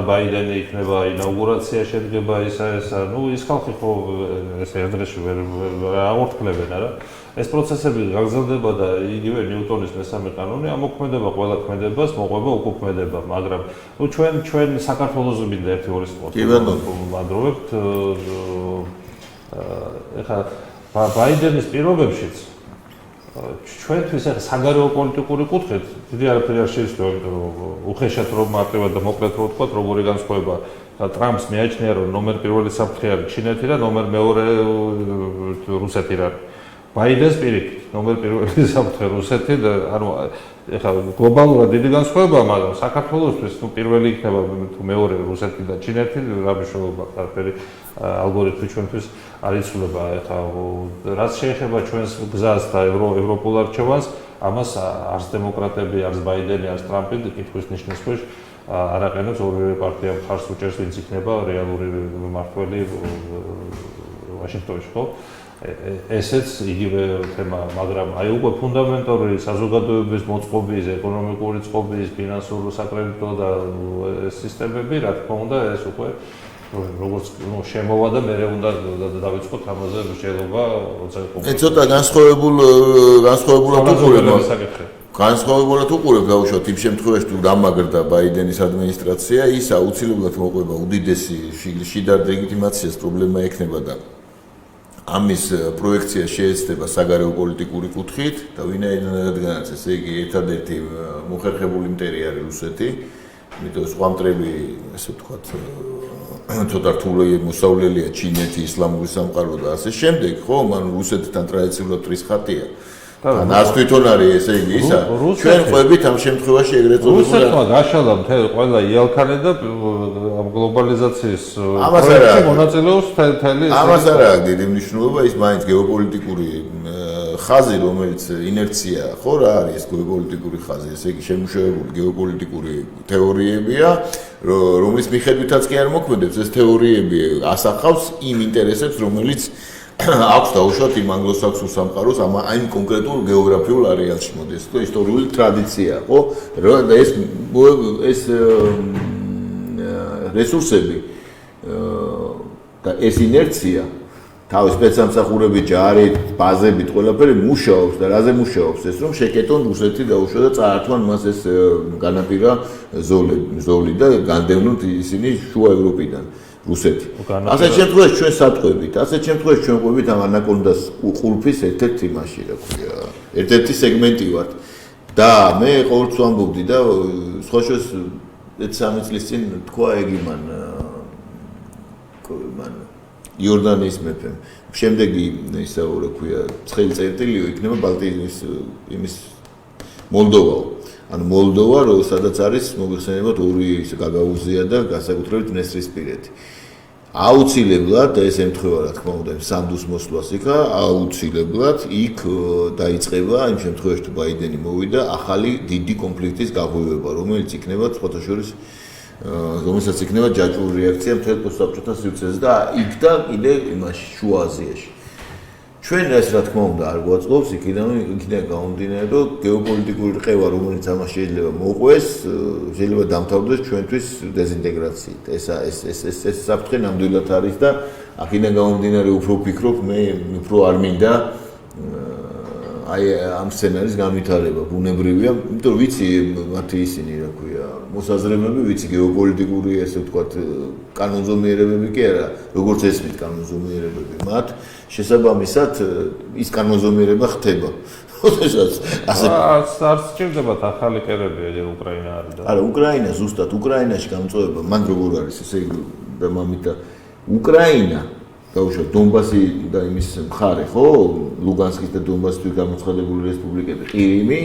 ბაიდენი იქნება ინაუგურაცია შედგება ესა, ნუ ის ხალხი ხო ეს ერთ-ერთი ვერ აღორთქლებენ, არა? ეს პროცესები გაგრძელდება და იგივე ნიუტონის მესამე კანონი ამოქმედება ყველა ქმედებას, მოყვება უკუქმედება, მაგრამ ნუ ჩვენ საქართველოს მინდა 1-2 სპორტი. ვადროვებთ ეხლა ბაიდენის პირობებშიც ჩვენთვის ახლა საგარეო პოლიტიკური კუთხით დიდი არაფერი არ შეიძლება, იმიტომ რომ უხეშად რომ მარტივად და მოკლედ რო ვთქვა, როგორი განსხვავება ტრამპს მიაჩნია, რომ ნომერ პირველი საფრთხე არის ჩინეთი და ნომერ მეორე რუსეთი რა. ბაიდენს პირიქით, ნომერ პირველი საფრთხე რუსეთი და ანუ ეხლა გლობალურად დიდი განსხვავებაა, მაგრამ საქართველოსთვის თუ პირველი იქნება თუ მეორე რუსეთი და ჩინეთი, რა მნიშვნელობა არაფერი ალგორითმი ჩვენთვის არ იცვლება. ეხლა რაც შეეხება ჩვენს გზას და ევროპულ არჩევანს, ამას არც დემოკრატები, არც ბაიდენი, არც ტრამპი კითხვის ნიშნის ქვეშ არ აყენებს ორივე პარტია მხარს უჭერს, ვინც იქნება რეალური მმართველი ვაშინგტონში, ხო? ესეც იგივე თემა, მაგრამ აი უკვე ფუნდამენტური საზოგადოების მოწყობის, ეკონომიკური წყობის, ფინანსური საკრედიტო და სისტემები, რა თქმა უნდა, ეს უკვე როგორც შემოვა და მე უნდა დავიწყოთ ამაზე მსჯელობა, როცა ეს ცოტა განსხვავებულად უყურებ დავუშვათ იმ შემთხვევაში თუ დამაგრდა ბაიდენის ადმინისტრაცია, ის აუცილებლად მოყვება უდიდესი შიდა ლეგიტიმაციას პრობლემა ექნება და ამის პროექცია შეეცდება საგარეო პოლიტიკური კუთხით და ვინაიდანაც ესე იგი ერთადერთი მოხერხებული მტერი არის რუსეთი, იმიტომ სხვა მტრები ესე ვთქვათ ცოტა რთული მოსავლელია ჩინეთი, ისლამური სამყარო და ასე შემდეგ, ხო, მან რუსეთთან ტრადიციულად ტრის ხატია. Ას თვითონ არის ესე იგი ისა ჩვენ ყვებით ამ შემთხვევაში ეგრეთ წოდებული რუსეთმა გაშალა მთელი ყველა იალქანი და ამ გლობალიზაციის პროექტში მონაწილეობს მთელი ამას არ აქვს დიდი მნიშვნელობა ის მაინც გეოპოლიტიკური ხაზი რომელიც ინერცია ხო რა არის ეს გეოპოლიტიკური ხაზი ესე იგი შემუშავებული გეოპოლიტიკური თეორიებია რომლის მიხედვითაც კი არ მოქმედებს ეს თეორიები ასახავს იმ ინტერესებს რომელიც აქვს დაუშვათ იმ ანგლო-საქსონურ სამყაროს ამ კონკრეტულ გეოგრაფიულ არეალში მოდის და ისტორიული ტრადიცია ხო და ეს რესურსები და ეს ინერცია თავის სპეცსამსახურებით ჯარით ბაზებით ყველაფერი მუშაობს და რაზე მუშაობს ეს რომ შეკეტონ რუსეთი დაუშვა და წაართვან მას ეს განაპირა ზოლი და განდევნოთ ისინი შუა ევროპიდან რუსეთი. ასეთ შემთხვევაში ჩვენ სატყვებით, ასეთ შემთხვევაში ჩვენ ყვებით ამ ანაკონდას ყულფის ერთ-ერთი იმაში, რა ქვია, ერთ-ერთი სეგმენტი ვართ. და მე ყოველთვის ვამბობდი და სხვა შეს 3 წლის წინ თქვა ეგი მან იორდანიის მეფემ. შემდეგი ისა რა ქვია, ცხელი წერტილიო იქნება ბალტიის იმის მოლდოვა. ანუ მოლდოვა, სადაც არის მოიხსენებათ ორი გაგაუზია და განსაკუთრებით დნესტრისპირეთი. აუცილებლად ეს ემთხვევა რა თქმა უნდა სანდუს მოსვლას იქა, აუცილებლად იქ დაიწყება იმ შემთხვევაში თუ ბაიდენი მოვიდა ახალი დიდი კონფლიქტის გაღვივება, რომელიც იქნება სხვათა შორის რომელსაც იქნება ჯაჭვური რეაქცია მთელ პოსტსაბჭოთა სივრცეზე და იქ და კიდე იმაში შუა აზიაში. ჩვენ ეს რა თქმა უნდა არ გვაწყობს იქიდან გამომდინარე რომ გეოპოლიტიკური რყევა რომელიც ამას შეიძლება მოყვეს შეიძლება დამთავრდეს ჩვენთვის დეზინტეგრაციით ეს საფრთხე ნამდვილად არის და აქედან გამომდინარე უფრო ვფიქრობ მე უფრო არ მინდა აი ამ სცენარის განვითარება ბუნებრივია იმიტომ რომ ვიცი მათი ისინი რა ქვია მოსაზრებები ვიცი გეოპოლიტიკური ესე ვთქვათ კანონზომიერებები კი არა როგორც ესმით კანონზომიერებები მათ შესაბამისად ის კანონზომიერება ხდება. არ სჭირდებათ ახალი კერები უკრაინა არის და არა უკრაინა ზუსტად უკრაინაში გამწვევა მან როგორ არის ესე იგი და მამითა უკრაინა დაუშვათ დონბასი და იმის მხარე ხო ლუგანსკის და დონბასის გამოცხადებული რესპუბლიკები ყირიმი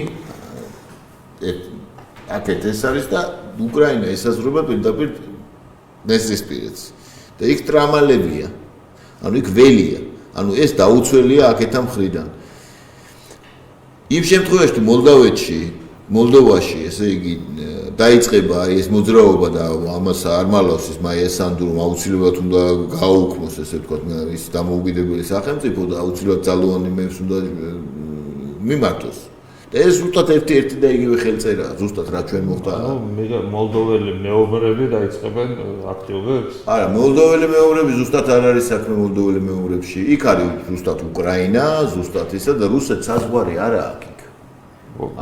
აქეთ ეს არის და უკრაინა ესაზღვრება პირდაპირ დნესტრისპირეთს და იქ ტრამალებია ანუ იქ ველია ანუ ეს დაუცველია აქეთა მხრიდან. იმ შემთხვევაში თუ მოლდოვაში, ესე იგი, დაიწყება ეს მოძრაობა და ამას არ მალავს ის მაია სანდუ რომ აუცილებლად უნდა გააუქმოს ესე ვთქვათ ის დამოუკიდებელი სახელმწიფო და აუცილებლად ძალოვანი მეფს უნდა მიმართოს. და ეს ზუსტად ერთი და იგივე ხელწერაა, ზუსტად რა ჩვენ მოხდა. ანუ მოლდოველი მეომრები დაიწყებენ აქტივობებს? არა, მოლდოველი მეომრები ზუსტად არ არის საქმე მოლდოველი მეომრებში. იქ არის ზუსტად უკრაინა, ზუსტად ისა და რუსეთს საზღვარი არა აქვს იქ.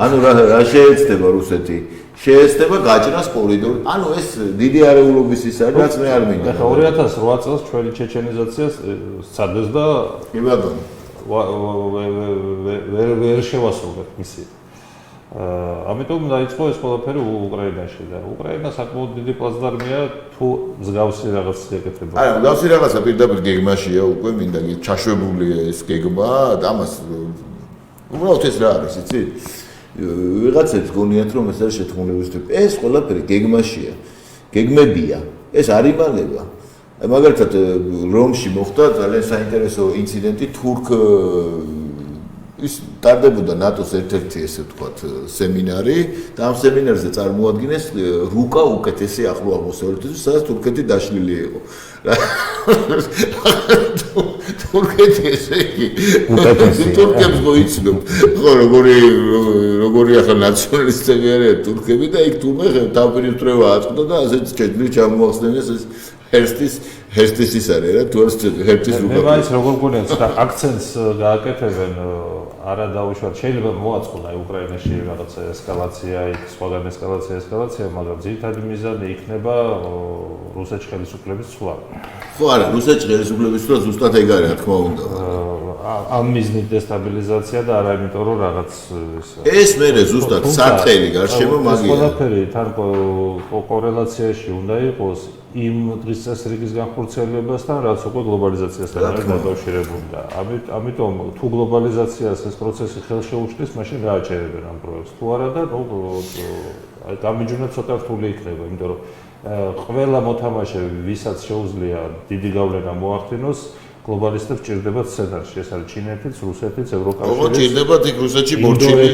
ანუ რა შეეცდება რუსეთი? შეეცდება გაჭრას კორიდორი. ანუ ეს დიდი არეულობის ის არის, რაც მე არ მინდა. ახლა 2008 წელს ჩვენი ჩეჩენიზაციას სცადეს და კი ბატონო ვერ შევასრულეთ მისი. ამიტომ დაიწყო ეს ყველაფერი უკრაინაში და უკრაინა საკმაოდ დიდი პლაცდარმია თუ მსგავსი რაღაც ეკეთება. არა, მსგავსი რაღაცა პირდაპირ გეგმაშია უკვე მინდა ჩაშვებულია ეს გეგმა და ამას უბრალოდ ეს რა არის, იცი? ვიღაცებს გონიათ რომ ეს არის შეთქმულების ტიპი. ეს ყველაფერი გეგმაშია. გეგმებია. ეს არ იმალება. მაგალითად რომში მოხდა ძალიან საინტერესო ინციდენტი თურქ ის ტარდებოდა ნატოს ერთ-ერთი ესე ვთქვათ სემინარი და ამ სემინარზე წარმოადგენეს რუკა უკეთესი ახლო აღმოსავლეთისთვის, სადაც თურქეთი დაშლილი იყო. თურქეთი ესე იგი უკეთესი თურქებს მოიცნობ. ხო, როგორი ახლა ნაციონალისტები არიან თურქები და იქ თურმე თავპირისპირება აწყდა და ასეც ჩეჩნი ჩამოახსნეს ეს ჰერსტის ის არის რა, თუ ჰერსტის რუკა. მე მაინც როგორ გონიათ აქცენტს გააკეთებენ არა დაუშვათ შეიძლება მოაწყოთ აი უკრაინაში რაღაცა ესკალაცია, სხვაგან ესკალაცია, მაგრამ ძირითადი მიზანი იქნება რუსეთის ხელისუფლების ცვლა. ხო არა, რუსეთის ხელისუფლების ცვლა ზუსტად ეგ არის, რა თქმა უნდა. ამ მიზნით დესტაბილიზაცია და არა იმიტომ რომ რაღაც ეს მერე ზუსტად სათხელი გარშემო მაგია. ყველაფერი თან კორელაციაში უნდა იყოს იმ დღის წესრიგის განხორციელებასთან, რაც უკვე გლობალიზაციასთან არის დაკავშირებული და ამიტომ თუ გლობალიზაციას ეს პროცესი ხელშეუშლის, მაშინ გააჩერებენ ამ პროექტს. თუ არა და აი გამიჯვნა ცოტა რთული იქნება, იმიტომ რომ ყველა მოთამაშე, ვისაც შეუძლია დიდი გავლენა მოახდინოს, გლობალისტებს ჭირდებათ სცენარში. ეს არის ჩინეთიც, რუსეთიც, ევროკავშირიც. ოღონდ ჭირდებათ იქ რუსეთში მორჩილი.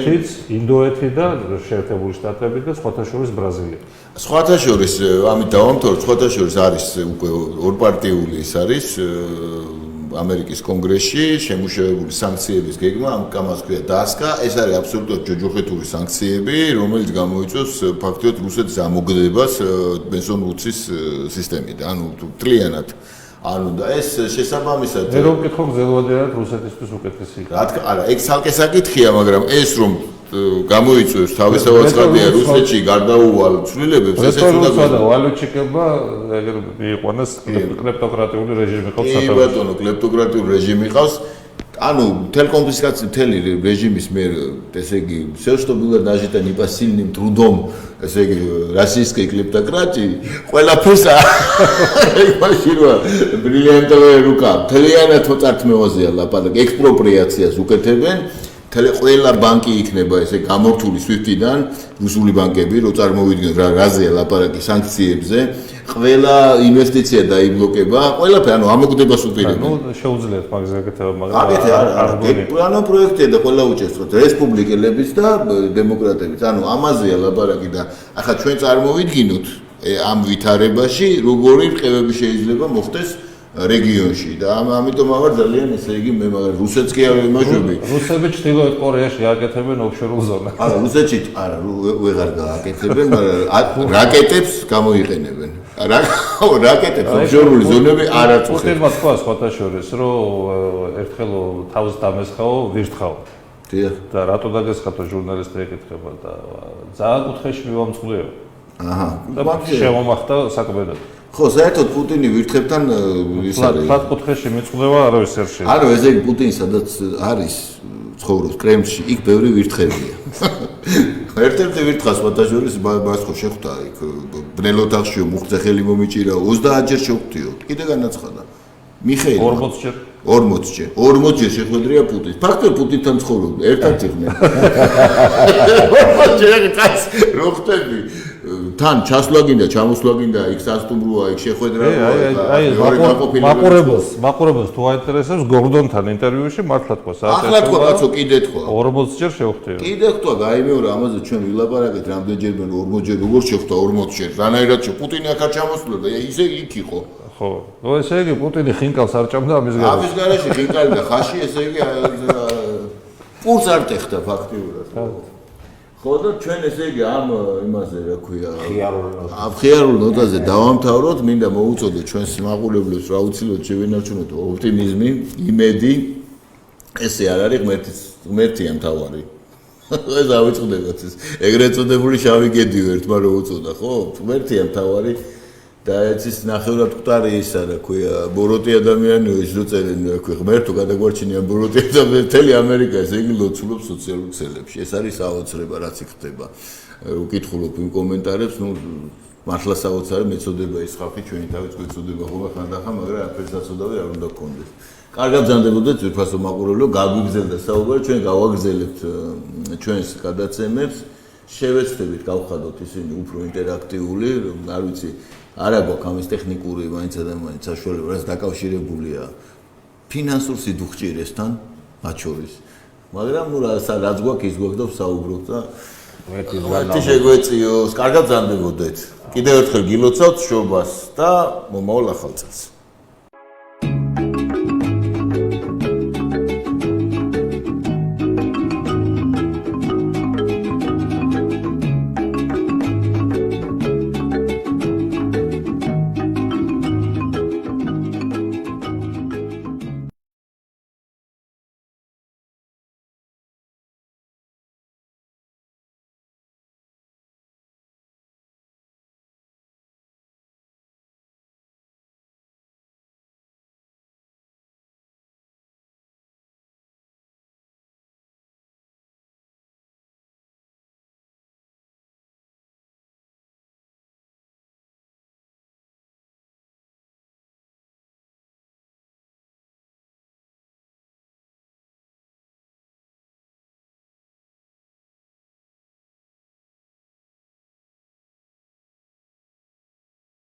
ინდოეთი და შეერთებული შტატები და სხვათა შორის ბრაზილია. სხვათა შორის, ამით დავამთავროთ, სხვათა შორის არის უკვე ორპარტიული ის არის ამერიკის კონგრესში შემუშავებული სანქციების გეგმა, ამას ქვია დასკა, ეს არის აბსოლუტურად ჯოჯოხეთური სანქციები, რომელიც გამოიწვევს ფაქტობრივად რუსეთის ამოგდებას ბენზონ-ლუცის სისტემიდან, ანუ თლიანად. ანუ და ეს შესაბამისად მე რომ მკითხო გზელვადერად რუსეთისთვის უკეთესი იქნება. რა თქმა არა, ეგ ცალკე საკითხია, მაგრამ ეს რომ გამოიწვევს თავისთავად ხარდია რუსეთში გარდაუვალ ცვლილებებს, ესეც უნდა და ვალუჩიკებმა ეგრე მიიყვანეს კლეპტოკრატიული რეჟიმი ყავს საქართველოში. კი ბატონო, კლეპტოკრატიული რეჟიმი ყავს. ანუ телкомпенсация მთელი რეჟიმის მიერ, ესე იგი, все, что было нажито непосильным трудом, ესე იგი, российской клептократии, ყველაფერს იმაშინა ბრილიანტოვая рука. მთლიანად თოწართმევაზეა ლაპარაკი, ექსპროპრიაციას უკეთებენ. ყველა ბანკი იქნება ესე გამორთული SWIFT-დან, რუსული ბანკები, რო წარმოვიდგინოთ რაზეა ლაპარაკი სანქციებზე, ყველა ინვესტიცია დაიბლოკება, ყველაფერი, ანუ ამოგდებას უპირებენ. ნუ შეუძლიათ მაგაზე აკეთება, მაგრამ ანუ პროექტია და ყველა უჭერს რესპუბლიკელების და დემოკრატების. ანუ ამაზეა ლაპარაკი და ახლა ჩვენ წარმოვიდგინოთ ამ ვითარებაში როგორი რყევები შეიძლება მოხდეს რეგიონში და ამიტომ აღარ ძალიან ესე იგი მე მაგრამ რუსეთს კი არ ვიმაჟები. რუსები ჩრდილოეთ კორეაში გააკეთებენ ოფშორულ ზონას. არა, რუსეთში არა, ვეღარ გააკეთებენ, მაგრამ რაკეტებს გამოიყენებენ. რაკეტებს ოფშორული ზონები არ აწუხებს. პუტინმა თქვა სხვათა შორის, რომ ერთხელ თავს დამესხაო, ვირთხაო. დიახ. და რატო დაგესხათო ჟურნალისტი ეკითხება და ძალიან კუთხეში მივამწყლიო. აჰა. და შემომახტა საკმედად. ხო, საერთოდ პუტინი ვირთხებთან ის არის. ფლატ კუთხეში მიწვდება არავის არ შეიძლება. არა, ესე იგი პუტინი სადაც არის ცხოვრობს კრემლში, იქ ბევრი ვირთხებია. ერთ-ერთი ვირთხა სხვათაშორის მას ხო შეხვდა იქ ბნელოთახში მუხტზე ხელი მომიჭირა 30 ჯერ შეხვდიო. კიდე განაცხადა. მიხეილ 40 ჯერ 40 ჯერ შეხვედრია პუტინს. ფაქტობრივად პუტინთან ცხოვრობდნენ, ერთად იყვნენ. 40 ჯერ კაც რო ხტები. თან ჩასვლა გინდა, ჩამოსვლა გინდა, იქ სასტუმროა, იქ შეხვედრა. აი, მაყურებელს თუ აინტერესებს გორდონთან ინტერვიუში მართლა თქვა საერთოდ. ახლა თქვა კაცო, კიდე თქვა. 40 ჯერ შევხვდიო. კიდე თქვა, გაიმეორა ამაზე ჩვენ ვილაპარაკეთ რამდენჯერმე 40 ჯერ როგორ შეხვდა 40 ჯერ. რანაირად პუტინი აქ არ ჩამოსვლა და ისე იქ იყო. ხო. ნუ ესე იგი პუტინი ხინკალს არ ჭამდა ამის გარეშე. ამის გარეშე ხინკალი და ხაში ესე იგი პურს არ ტეხდა ფაქტიურად. ხო და ჩვენ ესე იგი ამ იმაზე რა ქვია ხიარულ ნოტაზე დავამთავროთ, მინდა მოუწოდოთ ჩვენს მაყურებლებს რა უცილებლად შევინარჩუნოთ ოპტიმიზმი, იმედი. ესე არ არის ღმერთია მთავარი. ეს ავიწყდებათ ეს ეგრეთ წოდებული შავი გედიო ერთმა რო უწოდა, ხო? ღმერთია მთავარი. და ეცის ნახევრად მკვდარი ისა რა ქვია ბოროტი ადამიანია ის რო წერენ რა ქვია ღმერთო გადაგვარჩინიან ბოროტი ადამიანი მთელი ამერიკა ესე იგი ლოცულობს სოციალურ ქსელებში ეს არის საოცრება რაც იქ ხდება უკითხულობ იმ კომენტარებს ნუ მართლა საოცარი მეწოდება ის ხალხი ჩვენი თავის გვეწოდება ხოლმე ხანდახან მაგრამ აფერს აცოდავი არ უნდა გქონდეს კარგად ბრძანდებოდეთ ძვირფასო მაყურებელო გაგვიგზელდა საუბარი ჩვენ გავაგზელებთ ჩვენს გადაცემებს შევეცდებით გავხადოთ ისინი უფრო ინტერაქტიული არ ვიცი არა გვაქვს ამის ტექნიკური მაინც და მაინც საშუალება რაც დაკავშირებულია ფინანსურ სიდუხჭირესთან მათ შორის მაგრამ ნუ რაც გვაქვს ის გვაქვს და ვსაუბრობ და ერთის ერთი შეგვეციოს, კარგად ზამდებოდეთ. კიდევ ერთხელ გილოცავთ შობას და მომავალ ახალ წელს.